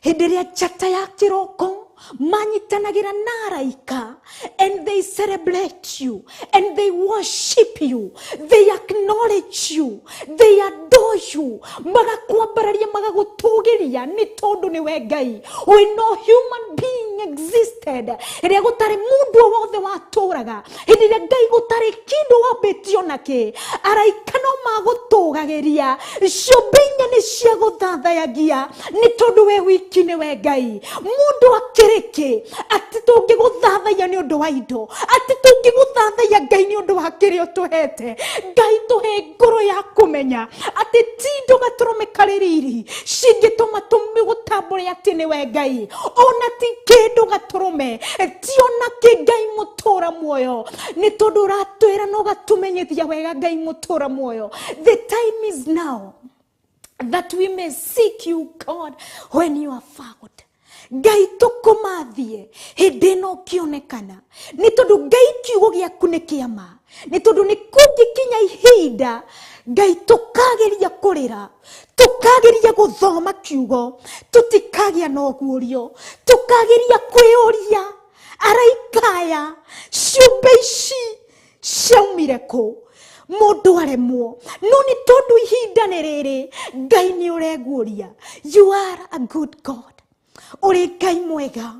[SPEAKER 1] hindi ria chata ya kiroko manyitanagira na araika and they celebrate you and they worship you, they acknowledge you, they adore you, magakwambararia magagutugiria ni tondu ni we Ngai. When no human being existed ria gutari mundu wothe waturaga hindi ria Ngai gutari kindu wambetio nake araika no magutugagiria cumbi ni cia guthathayagia ni tondu we wiki ni we Ngai. Mundu akiri ati tungiguthathaiya ni undu wa indo ati tungiguthathaiya Ngai ni undu wa kirio tuhete Ngai tuhe ngoro ya kumenya ati tindo gaturume kareriri cingituma tumigutambure ati ni we Ngai ona ti kindu gaturume tiona ki Ngai mutura muoyo ni tondu ratwira no gatumenyithia wega Ngai mutura muoyo. The time is now that we may seek you God when you are found. Ngai tukumathie hindi no kionekana ni tondu Ngai kiugo giaku ni kiama ni tondu ni kungikinya ihinda Ngai tukageria kurira tukageria guthoma kiugo tutikagia no gurio tukageria kwioria araikaya cumbi ici ciaumire ku mundu aremwo no ni tondu ihinda ni riri Ngai ni ureguria. You are a good God. Uri Ngai mwega.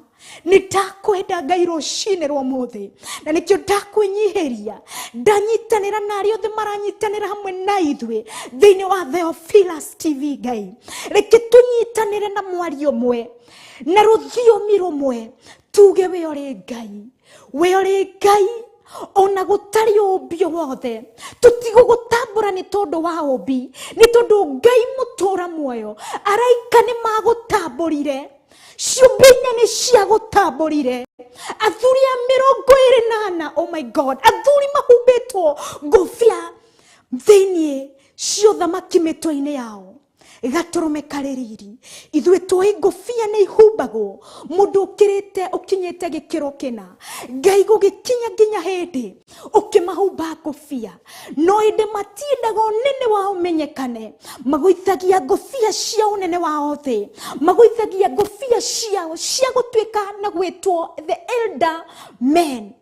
[SPEAKER 1] Nitakwenda Ngai rucini rwa muthi na nikio ndakwinyihiria ndanyitanira na aria othe maranyitanira hamwe na ithuĩ thiini wa Theophilus TV. Ngai reke tunyitanire na mwario mwe na ruthiomi rumwe tuge we uri Ngai, we uri Ngai ona gutari umbi wothe tutigugutambura ni tondu wa umbi, ni tondu Ngai mutura muoyo araika ni magutamburire, ciumbinya ni cia gutamburire, athuri a 28, oh my God, athuri mahumbitwo ngũbia thiini cio thamaki mitwe-ini yao gaturume kaririri. Ithuĩ tũĩ ngũbia nĩ ihumbagwo mũndũ ũkĩrĩte ũkinyĩte gĩkĩro kĩna, Ngai gũgĩkinya nginya hĩndĩ ũkĩmahumba ngũbia, no ĩndĩ matiendaga ũnene wao menyekane, magũithagia ngũbia cia ũnene wao thĩ, magũithagia ngũbia ciao cia gũtuĩka na gwĩtwo the elder men,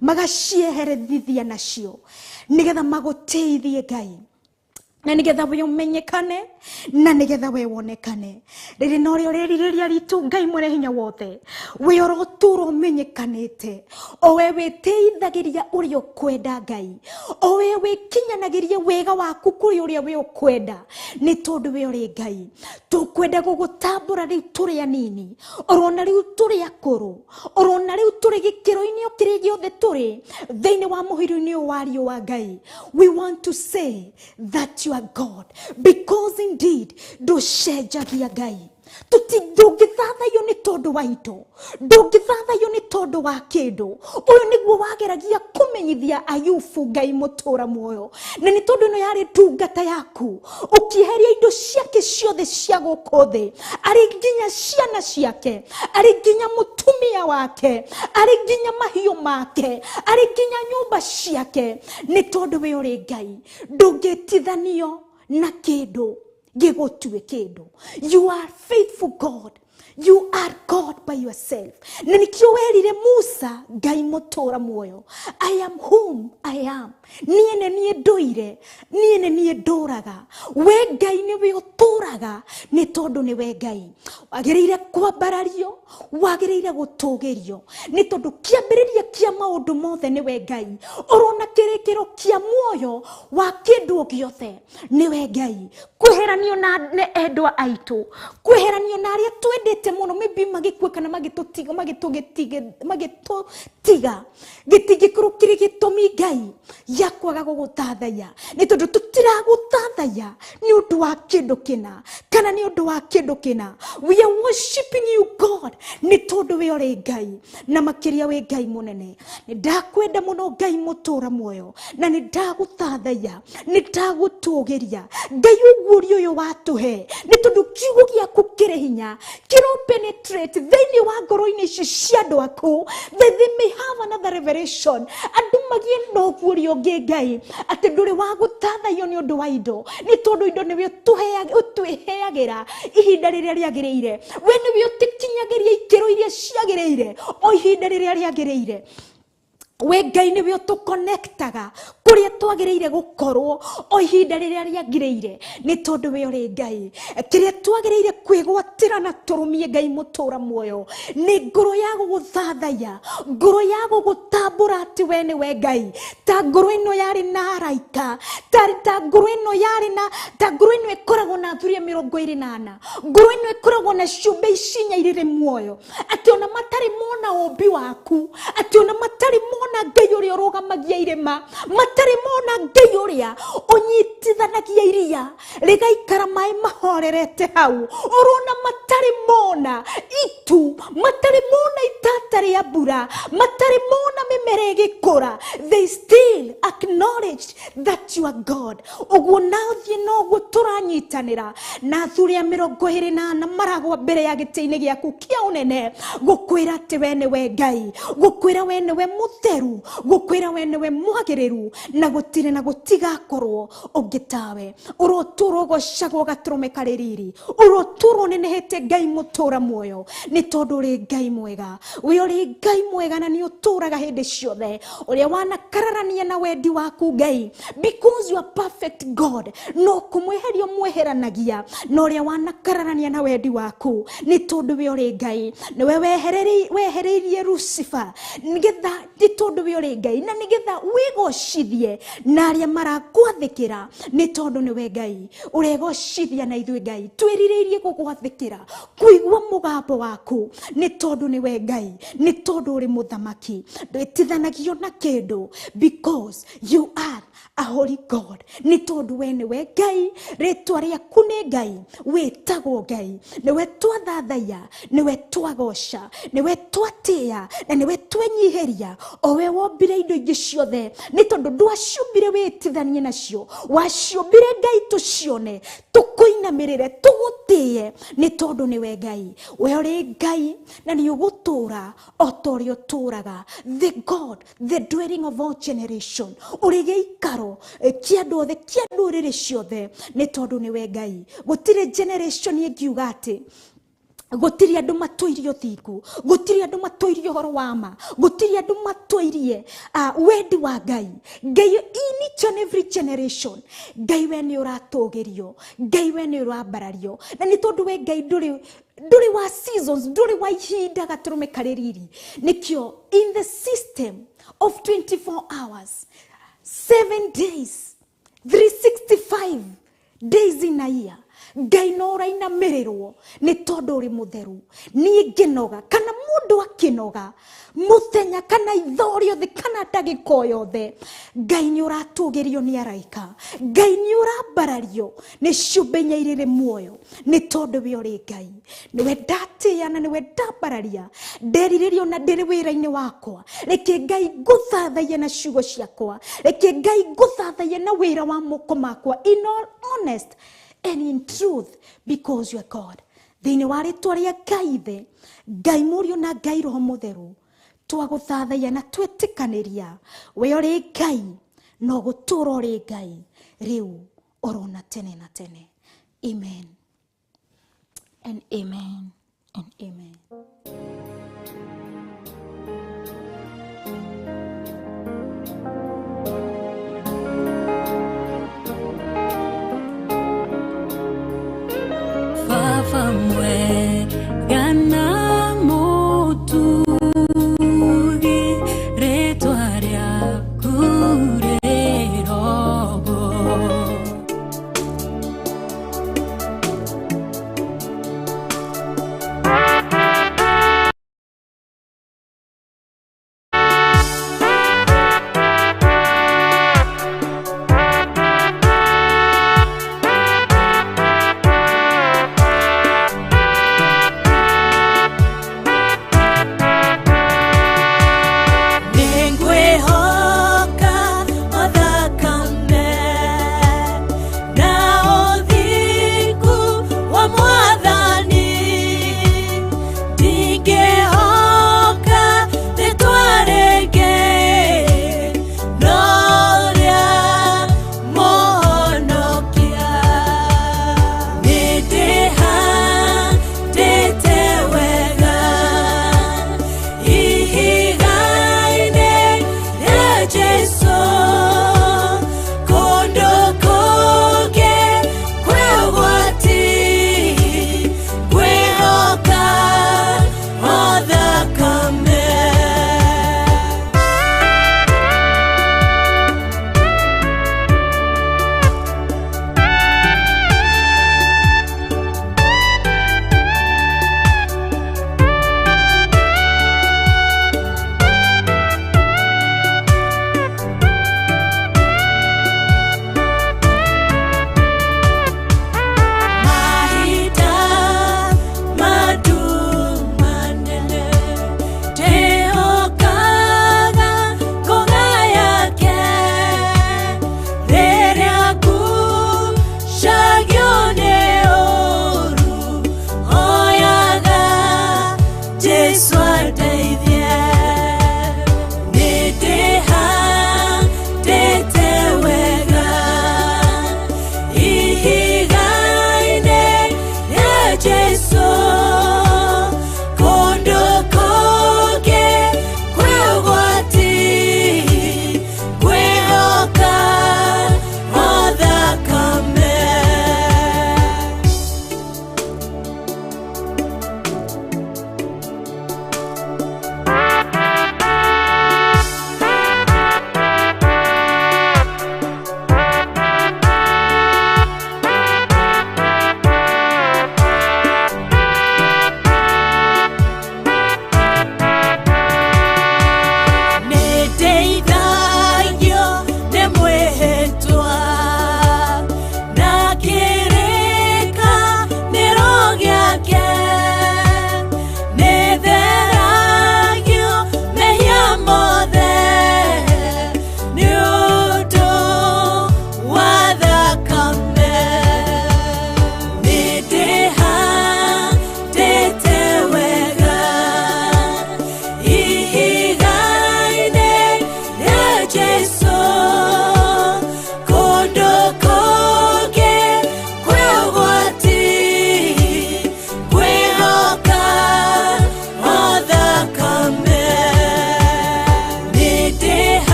[SPEAKER 1] magacieherethithia nacio nĩgetha magũteithie Ngai, na nigetha we umenyekane na nigetha we wonekane. Riri no rio ririria ritu Ngai mwene hinya wothe, we oroturo umenyekanite, o we witeithagiria uria ukwenda Ngai, o we wikinyanagiria wega waku kuri uria we ukwenda, ni tondu we uri Ngai. Tukwenda gugutambura riu turi anini, orona riu turi akuru, orona riu turi gikiro-ini okiri giothe turi thiini wa muhiru-ini wario wa Ngai. We want to say that you are God, because indeed nducenjagia Ngai. Ndũngĩthathaiyo nĩ tondu wa indo, ndũngĩthathaiyo nĩ tondu wa kĩndũ. Ũyũ nĩguo wageragia kũmenyithia Ayubu Ngai mũtũra muoyo, na nĩ tondu ĩno yarĩ ndungata yaku, ũkĩeheria indo ciake ciothe cia gũkũ thĩ, arĩ nginya ciana ciake, arĩ nginya mũtumia wake, arĩ nginya mahiũ make, arĩ nginya nyũmba ciake, nĩ tondu we ũrĩ Ngai. Ndũngĩtithanio na kĩndũ gĩgũtue kĩndũ. You are faithful God. You are God by yourself. Na nikio werire Musa Ngai mũtũra muoyo, I am whom I am. Niĩ nĩ niĩ ndũire, niĩ nĩ niĩ ndũraga. We Ngai nĩwe ũtũraga nĩ tondu nĩwe Ngai. Wagĩrĩire kwambarario, wagĩrĩire gũtũgĩrio, nĩ tondu kĩambĩrĩria kĩa maũndũ mothe nĩwe Ngai. Ũrona kĩrĩkĩro kĩa muoyo wa kĩndũ gĩothe nĩwe Ngai. Kweheranio na endwa aitũ, kweheranio na arĩa twendete muno, maybe magĩkua kana magĩtũtiga gĩtingĩkorwo kĩrĩ gĩtũmi Ngai ya kwaga gũgũthathaiya, nĩ tondu tũtiragũthathaiya nĩ ũndũ wa kĩndũ kĩna kana nĩ ũndũ wa kĩndũ kĩna. We are worshiping you God nĩ tondu we ũrĩ Ngai, na makĩria we Ngai mũnene. Nĩ ndakwenda mũno Ngai mũtũra muoyo, na nĩ ndagũthathaiya, nĩ ndagũtũgĩria Ngai ũguũrio ũyũ watũhe, nĩ tondu kiugo gĩaku kĩrĩ hinya, kĩro penetrate thĩinĩ wa ngoro-inĩ ici cia andũ aku, that they may have another revelation. Andũ magĩe na ũguũrio ũngĩ Ngai, atĩ ndũrĩ wa gũthathaiyo nĩ ũndũ wa indo, nĩ tondu indo nĩwe ũtwĩheagĩra ihinda rĩrĩa rĩagĩrĩire, we nĩwe ũtũkinyagĩria ikĩro iria ciagĩrĩire o ihinda rĩrĩa rĩagĩrĩire. We Ngai nĩwe ũtũconnectaga kũrĩa twagĩrĩire gũkorwo o ihinda rĩrĩa rĩagĩrĩire, nĩ tondu we ũrĩ Ngai. Kĩrĩa twagĩrĩire kwĩgwatĩra na tũrũmie Ngai mũtũra muoyo nĩ ngoro ya gũgũthathaiya, ngoro ya gũgũtambũra atĩ we nĩwe Ngai. Ta ngoro ĩno yarĩ na araika, ta ngoro ĩno yarĩ na, ta ngoro ĩno ĩkoragwo na athuri 24, ngoro ĩno ĩkoragwo na ciũmbe ici 4 irĩ muoyo, atĩ ona matarĩ mona ũmbi waku, atĩ ona matarĩ mona Ngai ũrĩa ũrũgamagia irĩma, matarĩ mona Ngai ũrĩa ũnyitithanagia iria rĩgaikara maĩ mahorerete hau, ũrona matarĩ mona itu, matarĩ mona itata rĩa mbura, matarĩ mona mĩmera ĩgĩkũra, they still acknowledged that you are God. Ũguo nathiĩ noguo tũranyitanĩra na athuri 24 maragwa mbere ya gĩtĩ-inĩ gĩaku kĩa ũnene, gũkwĩra atĩ we nĩwe Ngai, gũkwĩra we nĩwe mũtheru, gũkwĩra we nĩwe mwagĩrĩru, na gutire na gutigakorwo ungitawe uroturo gocagwo gaturume kaririri uroturo nenehete Ngai mutura muoyo ni tondu ri Ngai mwega we uri Ngai mwega na ni uturaga hindi ciothe uria wanakararania na wendi waku Ngai because you are perfect God no kumweherio mweheranagia no uria wanakararania na wendi waku ni tondu we uri Ngai ni we wehereirie Lucifer nigetha ni tondu we uri Ngai na nigetha wigocithie na aria maragwathikira ni tondu ni we Ngai uregocithia na ithuĩ Ngai twirireirie gugwathikira kuigua mugambo waku ni tondu ni we Ngai ni tondu uri muthamaki ndwitithanagio na kindu because you are a holy God ni tondu we ni we Ngai ritwa riaku ni Ngai witagwo Ngai ni we twathathaiya ni we twagoca ni we twatia na ni we twenyiheria o we wombire indo ingi ciothe ni tondu ndwaciumbire witithanie nacio waciumbire Ngai tucione tukuinamirire tugutie ni tondu ni we Ngai we uri Ngai na ni ugutura otorio turaga the God the dwelling of all generation uri giikaro kiandu the kiandu riri ciothe ni tondu ni we Ngai gutire generation ingiuga ati gutiri andu matoirio thiku gutiri andu matoirio horo wama gutiri andu matoirie wendi wa Ngai Ngai in each and every generation Ngai we ni uratogerio Ngai we ni urabarario na ni tondu we Ngai nduri wa seasons nduri wa ihinda gaturume kaririri nikio in the system of 24 hours 7 days 365 days in a year Ngai no raina merirwo ni tondu uri mutheru ni nginoga kana mundu akinoga muthenya kana ithorio the kana ndagiko yothe Ngai ni uratugerio ni araika Ngai ni urabarario ni ciumbenya irire muoyo ni tondu we uri Ngai ni we ndatia na ni we ndabararia nderiririo na ndiri wira-ini wakwa reke Ngai nguthathaiye na ciugo ciakwa reke Ngai nguthathaiye na wira wa moko makwa in all honest and in truth because you are God thini wa ritwa ria Ngai the Ngai murio na Ngai roho mutheru twaguthathaiya na twetikaniria we uri Ngai no gutura uri Ngai riu orona tene na tene amen and amen and amen.
[SPEAKER 6] Fafamwe gana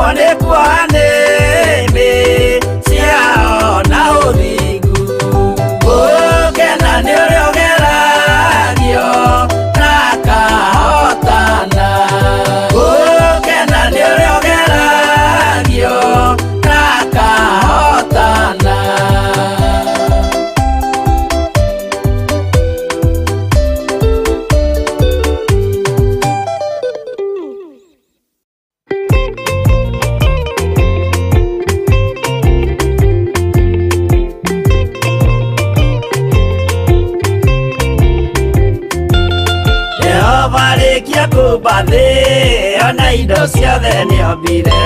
[SPEAKER 4] onekuane me siao na uthingu ukena ni uriogeragio na kahotana ukena ni uriogeragio na kahotana. Kia kubathi ona indo ciothe nĩombire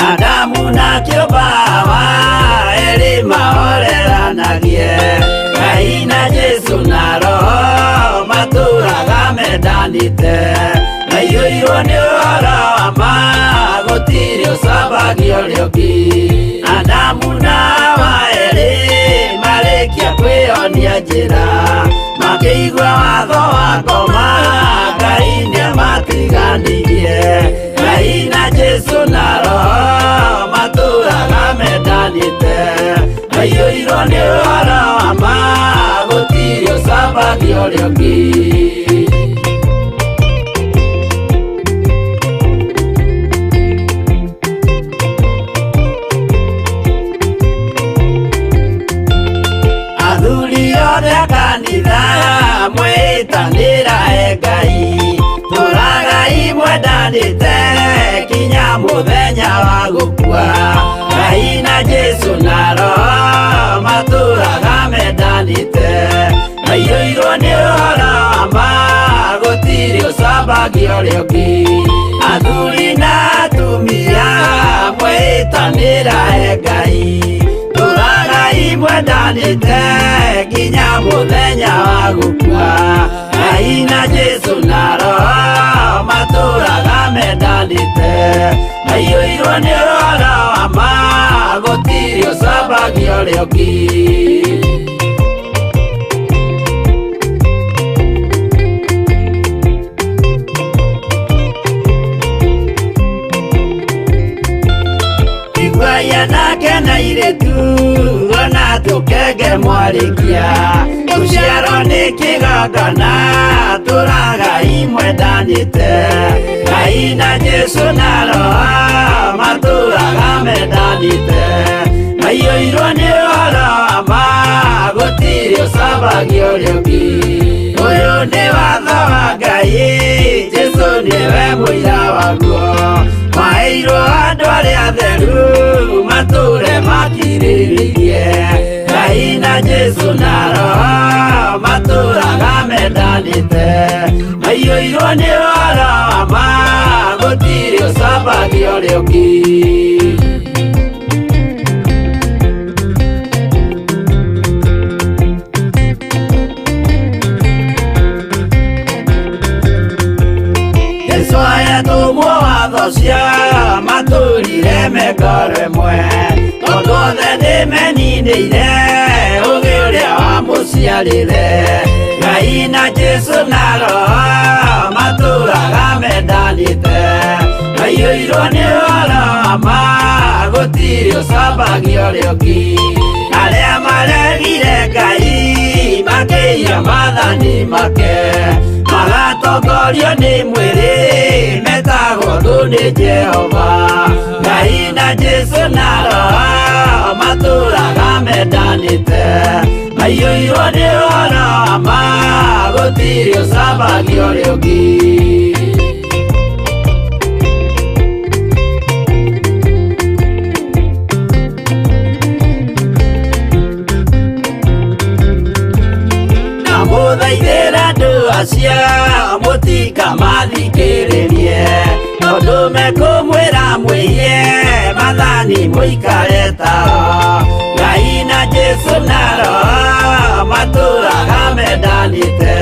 [SPEAKER 4] Adamu na kĩũmba erĩ mahoreranagie Ngai na Jesu na Roho matũraga mendanĩte maiyũirwo nĩ ũhoro wa ma gũtirĩ ũcambagio ũrĩa ũngĩ Adamu na Hawa erĩ marĩkia kwĩonia njĩra makĩigua watho wa ngoma Ngai nĩamatiganirie Ngai na Jesu na Roho matũraga mendanĩte maiyũirwo nĩ ũhoro wa ma gũtirĩ ũcambagio ũrĩa ũngĩ athuri othe a kanitha mwĩtanĩra Ngai tũragai mwendanĩte kinya mũthenya wa gũkua Ngai na Jesu na Roho matũraga mendanĩte maiyũirwo nĩ ũhoro wa ma gũtirĩ ũcambagio ũrĩa ũngĩ athuri na atumia mwĩtanĩra Ngai tũragai mwendanĩte kinya mũthenya wa gũkua Ngai na Jesu na Roho matũraga mendanĩte maiyũirwo nĩ ũhoro wa ma gũtirĩ ũcambagio ũrĩa ũngĩ Iguaya nake na iretu ona tũkenge mwarĩkia tũciarwo nĩ kĩgongona tũragai mwendanĩte Ngai na Jesu na Roho matũraga mendanĩte maiyũirwo nĩ ũhoro wa ma gũtirĩ ũcambagio ũrĩa ũngĩ ũyũ nĩ watho wa Ngai Jesu nĩwe mũira waguo maheirwo andũ arĩa atheru matũre makirĩrĩirie Ngai na Jesu na Roho matũraga mendanĩte maiyũirwo nĩ ũhoro wa ma gũtirĩ ũcambagio ũrĩa ũngĩ tũmwo watho cia matũrire mekoro ĩmwe tondũ othe nĩmeninĩire ũgĩ ũrĩa wamũciarire Ngai na Jesu na Roho matũraga mendanĩte maiyũirwo nĩ ũhoro wa ma gũtirĩ ũcambagio ũrĩa ũngĩ arĩa maregire Ngai makĩiya maathani make magatongorio nĩ mwĩrĩ metagwo thũ nĩ Jehova Ngai na Jesu na Roho matũraga mendanĩte maiyũirwo nĩ ũhoro wa ma gũtirĩ ũcambagio ũrĩa ũngĩ mũthaithĩra andũ acio mũtikamathikĩrĩrie tondũ mekũmwĩra mwĩhie maathani mũikare tao Ngai na Jesu na Roho matũraga mendanĩte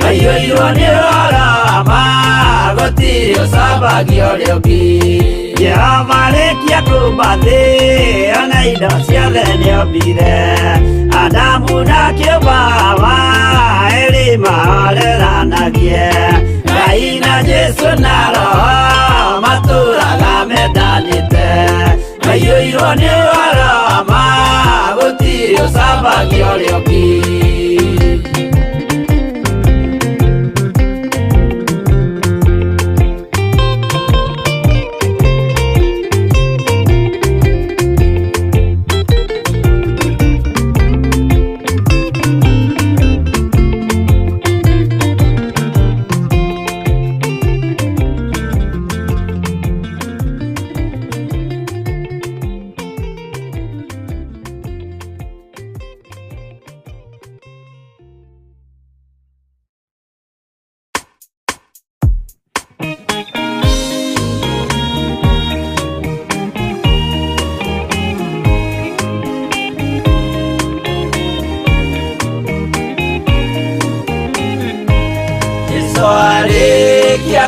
[SPEAKER 4] maiyũirwo nĩ ũhoro wa ma gũtirĩ ũcambagio ũrĩa ũngĩ Jehova arĩkia kũmba thĩ ona indo ciothe nĩombire Adamu na kĩũmba Hawa erĩ mahoreranagie Ngai na Jesu na Roho matũraga mendanĩte Wiro ni warama Gutirio sabagi orioki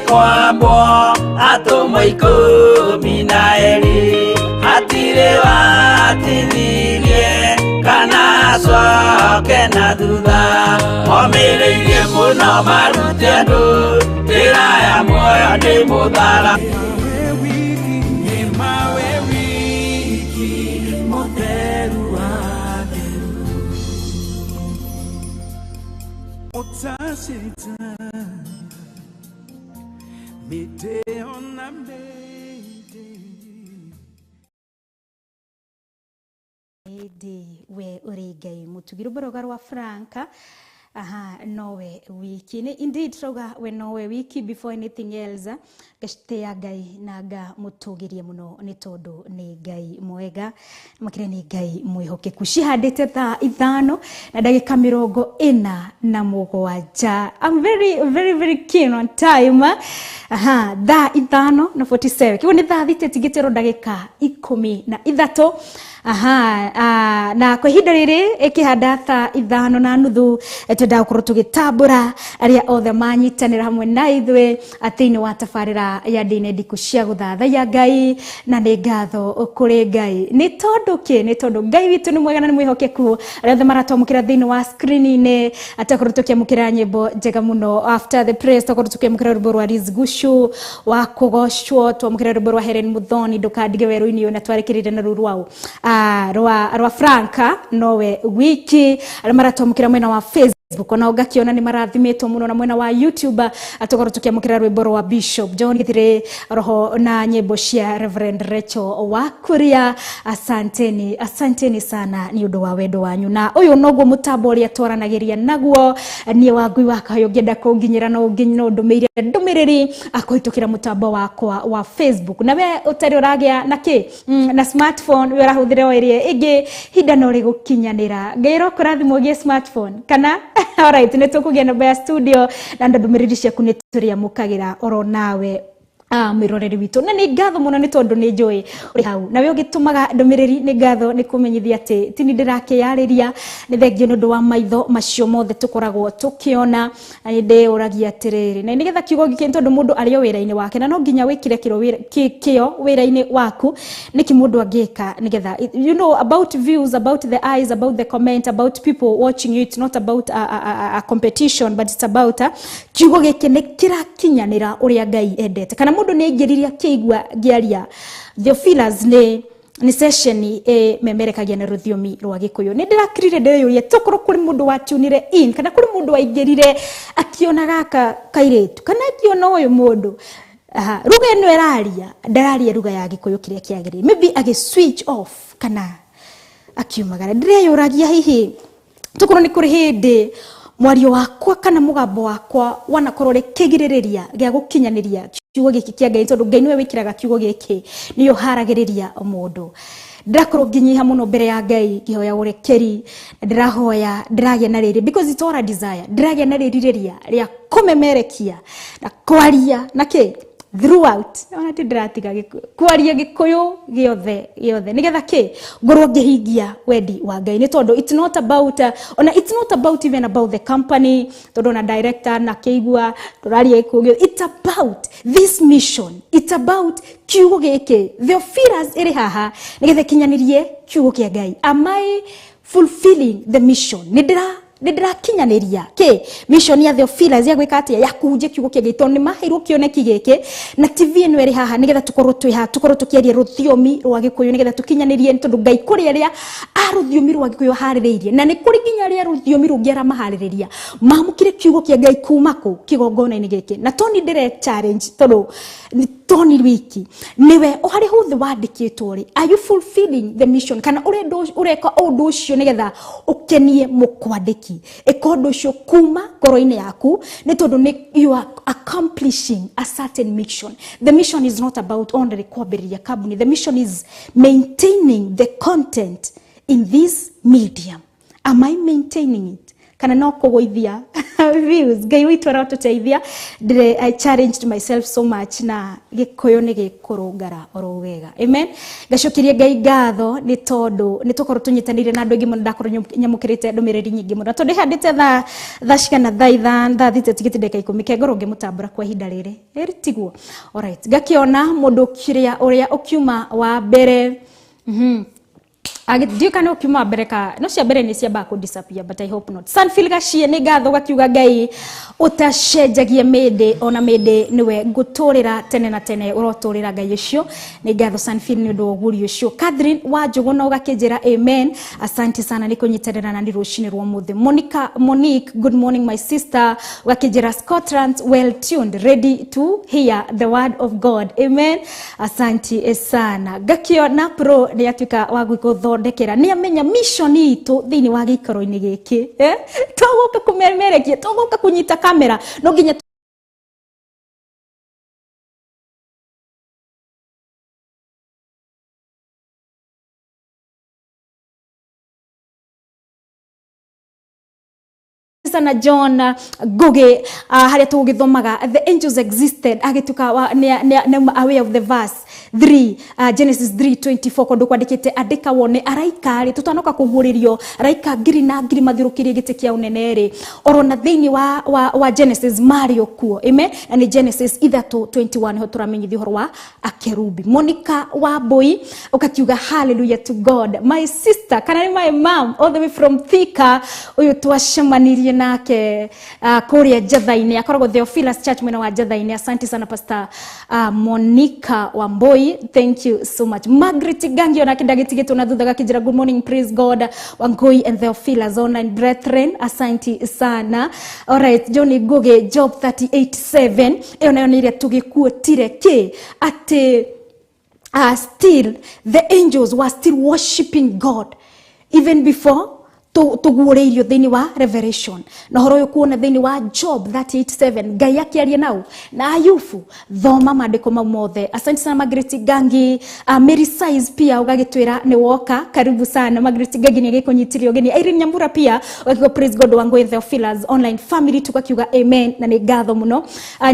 [SPEAKER 4] Kwambo atomo ikumi na eri hatire watinirie kana soke na thutha momireirie muno marute andu njira ya muoyo ni muthara
[SPEAKER 1] we urigai mutugiru boroga rwa Franka nowe wiki ni indeed roga we nowe wiki before anything else gashtea gai naga mutugirie muno ni tondu ni gai mwega makire ni gai mwihoke kushihadete tha ithano na dagika 47 I'm very keen on time tha ithano na 47 kiwa ni tha thite tigitero dagika 13 na kwa ihinda riri ikihanda tha ithano na nuthu twenda gukorwo tugitambura aria othe manyitanira hamwe na ithwe atini wa tabarira ya Ndia-Ini Ndiku cia Guthathaiya Ngai na ni ngatho kuri Ngai ni tondu Ngai witu ni mwega na ni mwihokeku aria othe maratomukira thini wa screen-ini atakorwo tukiamukira nyimbo njega muno after the praise takorwo tukiamukira rwimbo rwa Rizgushu wa kugoshwo twamukira rwimbo rwa Helen Muthoni ndukandige weru-ini yo na twarikirire na rurwao rwa Franka nowe wiki aria maratomukira mwena wa Facebook na ugakiona ni marathimetwo muno na mwena wa YouTube atogoro tukiamukira rwimbo rwa Bishop John Githire roho na nyimbo cia Reverend Rachel Wakuria asanteni sana ni undu wa wendo wanyu na uyu noguo mutambo uria twaranagiria naguo nie wangui wakayo ngenda kunginyira no nginyo ndumiriri akoitukira mutambo wakwa wa Facebook na we utari uragia na smartphone we rahuthire o irie ingi hinda no rigukinyanira ngairo kurathimo gie smartphone kana alright netukugia namba ya studio na ndumiriri cia kunituria mukagira oro nawe miroreri witu na ni ngatho muno ni tondu ni njui uri hau na we ugitumaga ndumiriri ni ngatho ni kumenyithia ati tini ndirake yariria ni thengio nundu wa maitho macio mothe tukoragwo tukiona ni ndi uragia atiriri na nigetha kiugo giki tondu mundu ari o wira-ini wake na no nginya wikire kio wira-ini waku niki mundu angika nigetha you know about views, about the eyes, about the comment, about people watching you. It's not about a competition but it's about kiugo giki ni kirakinyanira uria Ngai endete kana mundu ni ngiriria kiigwa giaria Theophilus ni session memerekagia na ruthiomi rwa Gikuyu ni ndirakirire ndeyurie tukuru kuri mundu watunire in kana kuri mundu waingirire akiona gaka kairetu kana akiona uyu mundu ruga eno ndararia ruga ya Gikuyu kiria kiagiri maybe age switch off kana akiumagara ndeyuragia hihi tukuru ni kuri hindi mwario wakwa kana mugambo wakwa wanakorore kigiriria gia gukinyaniria kiugo giki kia Ngai tondu Ngai niwe wikiraga kiugo giki niyo haragiriria mundu ndirakorwo nginyiha muno mbere ya Ngai gihoya urekeri ndirahoya ndiragia na riri because it's all a desire ndiragia na ririria ria kumemerekia na kwaria na throughout ona tidratiga kwaria Gikuyu giothe nigetha ngorwo ngihingia wendi wa Ngai ni tondu it's not about even about the company tondu na director na keigua turaria Gikuyu it's about this mission it's about kiugo giki Theophilus iri haha nigetha kinyanirie kiugo kia Ngai am I fulfilling the mission nidira ndirakinyaneria mission ya Theophilus ya gwika atia ya kuhunjia kiugo kia Ngai tondu ni mahirwo kioneki giki na TV eno eri haha nigetha tukorwo twi ha tukorwo tukiaria ruthiomi rwa Gikuyu nigetha tukinyanirie tondu Ngai kuri aria aruthiomi rwa Gikuyu haririirie na ni kuri nginya aria ruthiomi rungiara mahaririria mamukire kiugo kia Ngai kuma ku kigongona-ini giki na toni ndire challenge tondu toni wiki niwe ohari huthe wandikitwo ri are you fulfilling the mission kana ureka undu ucio nigetha ukenie mukwandiki ekondu ucio kuma koro-ini yaku ni tondu ni you are accomplishing a certain mission. The mission is not about only kwambiriria kabuni. The mission is maintaining the content in this medium. Am I maintaining it? Kana no kugoithia views Ngai witu aratuteithia. I challenged myself so much na Gikuyu ni gikurungara oro wega. Amen. Gacokirie Ngai ngatho ni tondu ni tukorwo tunyitanire na andu angi muno ndakorwo nyamukirite ndumiriri nyingi muno tondu handite tha cigana tha ithan tha thite tigiti ndeka 10 kengoro ngimutambura kwa ihinda riri tiguo. Alright, gakiona mundu kiria uria ukiuma wa mbere Diyo kana ukiuma bereka no cia mbere ni cia ba ku disappear but I hope not. Sanfil gashie ni gatho gakiuga Ngai utashenjagie mede ona mede niwe guturira tene na tene uroturira Ngai ucio ni gatho Sanfil ni ndo guri ucio. Catherine wajugo no gakijira amen. Asante sana nikunyitarira na ndi rucini rwa muthe. Monique, good morning my sister. Gakijira Scotland, well tuned, ready to hear the word of God. Amen. Asante sana. Gakio na pro ni atuka wagwiko ndekera ni amenya mission itu thini wa gikoro-ini giki togoka kumeremerekia togoka kunyita kamera no nginya sana John Goge haria tugithomaga the angels existed agituka aware of the verse 3 Genesis 3:24 kondu kwandikite andika wone araika ri tutanoka kuhuririo araika ngiri na ngiri mathirukirie gite kia unene ri orona thini wa Genesis Mario kuo amen and Genesis either to 21 ho turamenyithio horo wa akerubi. Monica wa boy ukakiuga hallelujah to God. My sister kana my mom all the way from Thika uyu twashemanirie nake kuria Guthathaiya akoragwo Theophilus Church mwena wa Guthathaiya. Asante sana Pastor Monica wa boy, thank you so much. Margaret Gangio na kidagitigito na thutha gakijira good morning praise God WANGUI and Theophilus online brethren. Asante sana. Alright, Johnny Goge Job 38:7 eyo nayo ni ile tugikuotire ki ati still the angels were still worshiping God even before tugureirio thini wa Revelation na horo yukuona thini wa Job 38:7 Ngai yake arie nau na Ayubu thoma maandiko mothe. Asante sana Margaret Gangi. Mary Size pia ugagitwira ni woka karibu sana Margaret Gangi ni gikunyitirio geni. Irene Nyambura pia wakiwa praise God WANGUI Theophilus online family tukakiuga amen na ni gatho muno.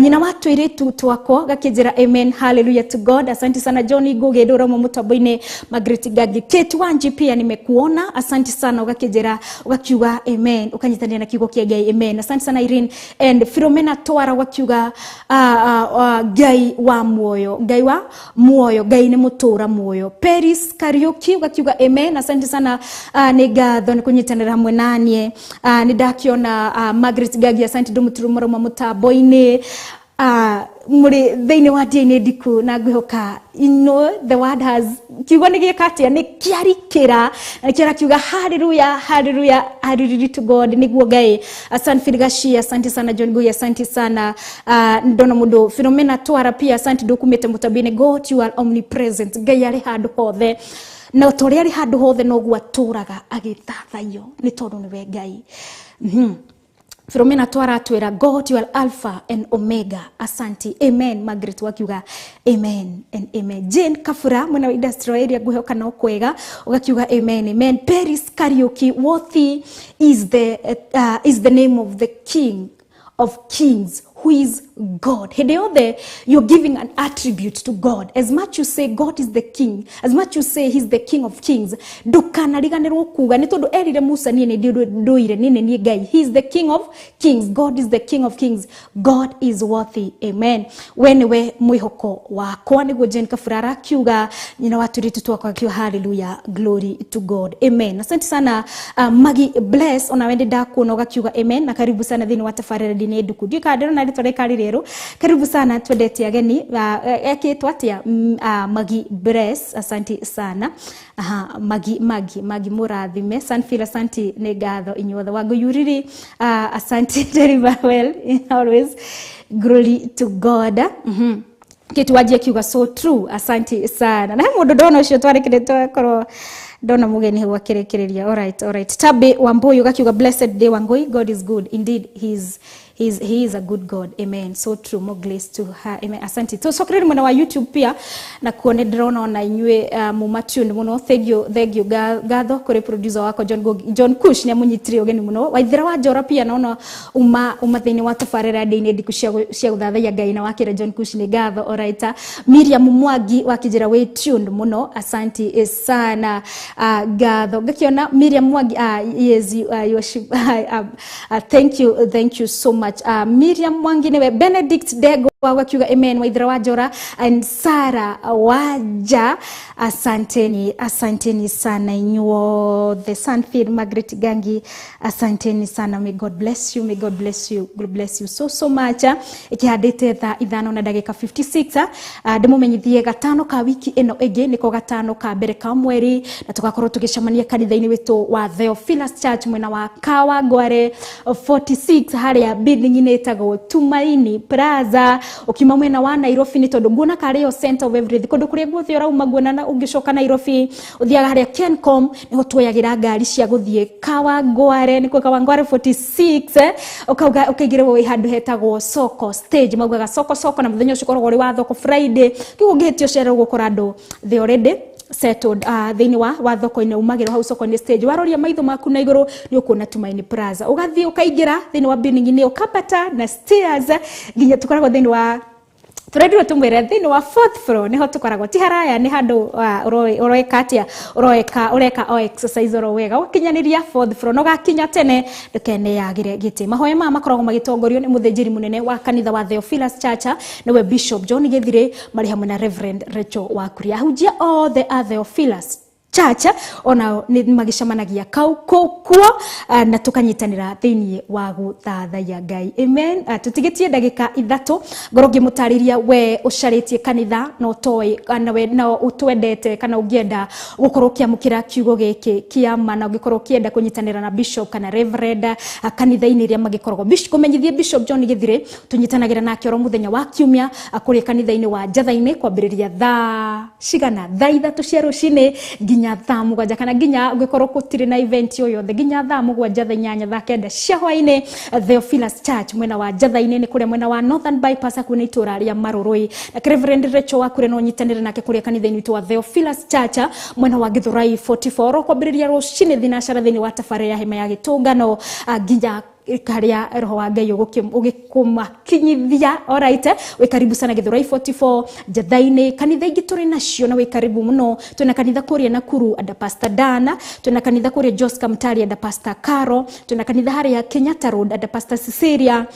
[SPEAKER 1] Nyina watu iritu twako gakijira amen hallelujah to God. Asante sana Johnny Goge ndoro mutaboine Margaret Gangi. Kate Wanji pia nimekuona. Asante sana ugakijira ukakiuga amen ukanyitania na kiugo kia Ngai amen. Asante sana Irene and Philomena Twara wakiuga Ngai wa muoyo Ngai wa muoyo Ngai ni mutura muoyo. Paris Karaoke wakiuga amen. Asante sana ni gatho ni kunyitanira hamwe nanie nidakiona Margaret Gagi. Asante ndumuturumoro mutaboine muri thini wa Ndia-Ini Ndiku na ngwihoka you know the word has kiugo ni gikatia ni kiarikira na kira kiuga hallelujah hallelujah hallelujah to God niguo Ngai. Asante Filigashi, asante sana John Goy, asante sana ndona mundo Philomena Twara pia asante dokumete mutabine God you are omnipresent Ngai ari handu hothe na utori ari handu hothe no gwaturaga agitathayo ni tondu ni we Ngai. Philomena Twara twira God you are Alpha and Omega. Asante amen. Margaret wakiuga amen and amen. Jane Kafura mwana industrial area guhoka na kwega ugakiuga amen amen. Paris Karaoke worthy is the name of the King of Kings who is God. You're giving an attribute to God. As much you say God is the king, as much you say he's the king of kings, dukanariganirwo kuga ni tondu erire Musa ni nduire ni Ngai. He is the king of kings. God is the king of kings. God is worthy. Amen. Wenewe mwihoko wakwa niguo Jane Kafurara kiuga nyina waturitu twakwa kiu hallelujah, glory to God. Amen. Asante sana Magi bless ona wende ndakuona ugakiuga amen na karibu sana thini wa Tafarira Ndiku. Ndika ndero na ritore rero. Karibu sana twendete ageni ekitwa atia Magi bless. Asante sana. Magi murathime. Sanfila asante ne gatho inyuothe wangu yuriri. Asante very well always. Glory to God. Kitu wajia kiuga so true. Asante sana. Na mundu ndona ucio twarekeretwo korwo ndona mugeni huwa kirekereria. Alright. Tabe Wamboyo gakiuga blessed day Wangui. God is good indeed. He is a good God. Amen. So true. More grace to her. Amen. Asante. To sokereri mwana wa YouTube pia na kuone drone ona inywe mumatune muno. Thank you gatho kore producer wako John Kush ni amunyitire ogeni muno. Waithira wa Jora pia naona umathini wa Tafarira Ndiku cia Guthathaiya Ngai na wakira John Kush ni gatho. Alright. Miriam Mwangi wakijira we tuned muno. Asante sana. Gatho gakiona Miriam Mwangi yes thank you so much. Miriam Mwangi newe Benedict Dego wakiuga amen. Waithira wa Jora and Sarah Waja asanteni sana inyuo the Sunfield Margaret Gangi asanteni sana. May God bless you. God bless you so much. Ikihadete tha ithano na dagika 56 ndimumenyithie gatano ka wiki eno ege niko gatano ka mbere ka mweri na tugakorwo tugicamania kanitha-ini witu wa Theophilus Church mwena wa KAHWAI 46 haria building inetagwo Tumaini Plaza ukima mwena wa Nairobi ni tondu nguona kare center of everything kondu kuria guthie urauma nguona na ungicoka Nairobi uthiaga haria Kencom niho twoyagira ngari cia guthie KAHWAI niko KAHWAI 46 ukaigira we handu hetagwo Soko stage maugaga soko na muthenya ucio korwo ri wa thoko Friday kigo ngitio cero gukora andu they already settled thini wa thoko ine umagiro hau soko ni stage waroria maitho maku na iguru ni ukuna Tumaini Plaza ugathie ukaigira thini wa building ine ukapata na stairs ginya tukoragwo thini wa turedio tumwere thini wa 4th floor niho tukoragwo ti haraya ni handu ureka exercise wega ukinyaniria 4th floor no gakinya tene ndukene yagire giti mahoya makoragwo magitongorio ni muthenjiri munene wa kanitha wa Theophilus Church niwe Bishop John Githire mari hamwe na Reverend Rachel Wakuria hujia all the Theophilus Church ona ni magicamanagia kuo na tukanyitanira thini wa Guthathaiya Ngai. Amen. Tutigitie dagika 3 ngorogi mutariria we ucaritie kanitha no toy kana we no utwendete kana ungienda gukorwo kiamukira kiugo giki kiama na ugikorwo kienda kunyitanira na Bishop kana Reverend kanitha-ini ria magikorwo Bishop kumenyithie Bishop John Githire tunyitanagira nake ro muthenya wa kiumia akuri kanitha-ini wa Njatha-ini kwambiriria thaa 3 cia rucini ginya thaa mugwanja kana ginya ugikorwo kutire na event yo yothe ginya thaa mugwanja thaa 8 thaa 9 cia hwa-ini Theophilus Church mwena wa Njatha-ini ni kuria mwena wa Northern Bypass akuna itura ria Maroroi na Reverend Rachel Wakuria no nyitanire nake kuria kanitha-ini wa Theophilus Church mwena wa Githurai 44 kwambiriria rucini thinacara thini wa Tafarira hema ya gitungano ginya karia roho wa Ngai ugikumakinyithia. Alright, we karibu sana Githurai 44 Njatha-ini kanitha ingi turi nacio na we karibu muno. Tuna kanitha kuria Nakuru ada Pastor Dana, tuna kanitha kuria Josca Mtari ada Pastor Caro, tuna kanitha haria Kenyatta Road ada Pastor Cecilia.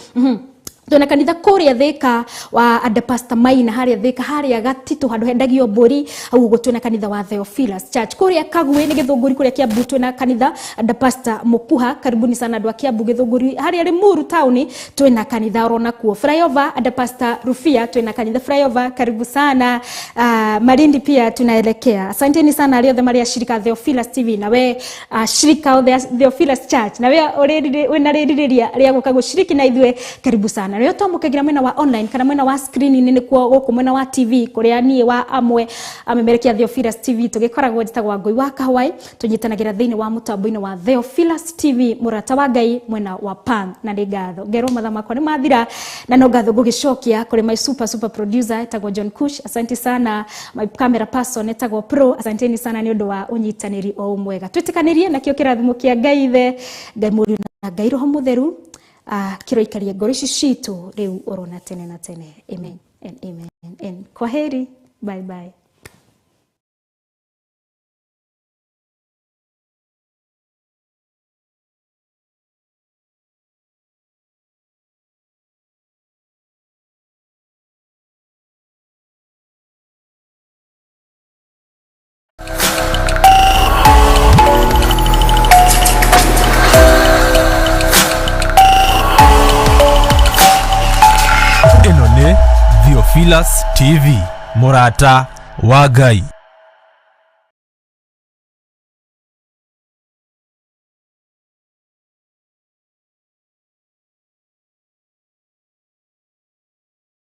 [SPEAKER 1] Tuna kanitha kuria Thika wa ada Pastor Maina haria Thika haria Gatito handu hendagio mburi au gutuna kanitha wa Theophilus Church kuria KAHWAI ni Githunguri kuria Kiambu tuna kanitha ada Pastor Mukuha karibuni sana andu a Kiambu Githunguri haria Limuru town tuna kanitha orona kuo Flyover ada Pastor Rufia tuna kanitha Flyover karibu sana. Malindi pia tunaelekea. Asanteni sana aliothe maria shirika Theophilus TV na we shirika Theophilus Church na we already we na rediria ria gukago shiriki na ithwe karibu sana. Leo tomukagira mwena wa online kana mwena wa screen ni kuo guku mwena wa TV kuria nie wa amwe amemerekia Theophilus TV tugikoragwo njitagwo Wangui wa KAHWAI tunyitanagira thini wa mutambo-ini wa Theophilus TV Murata wa Ngai mwena wa Pan na ngatho ngero mathama kwa ni mathira na no ngatho gugicokia kuri my super producer etagwo John Kush. Asante sana my camera person etagwo Pro. Asanteni sana ni undu wa unyitaniri o mwega twitikanirie na kio kirathimo kia Ngai the Ngai muri na Ngai roho mutheru kiroikaria ngoro ici citu riu orona tene na tene. Amen and amen and kwaheri, bye bye.
[SPEAKER 5] Theophilus TV, Murata wa Ngai.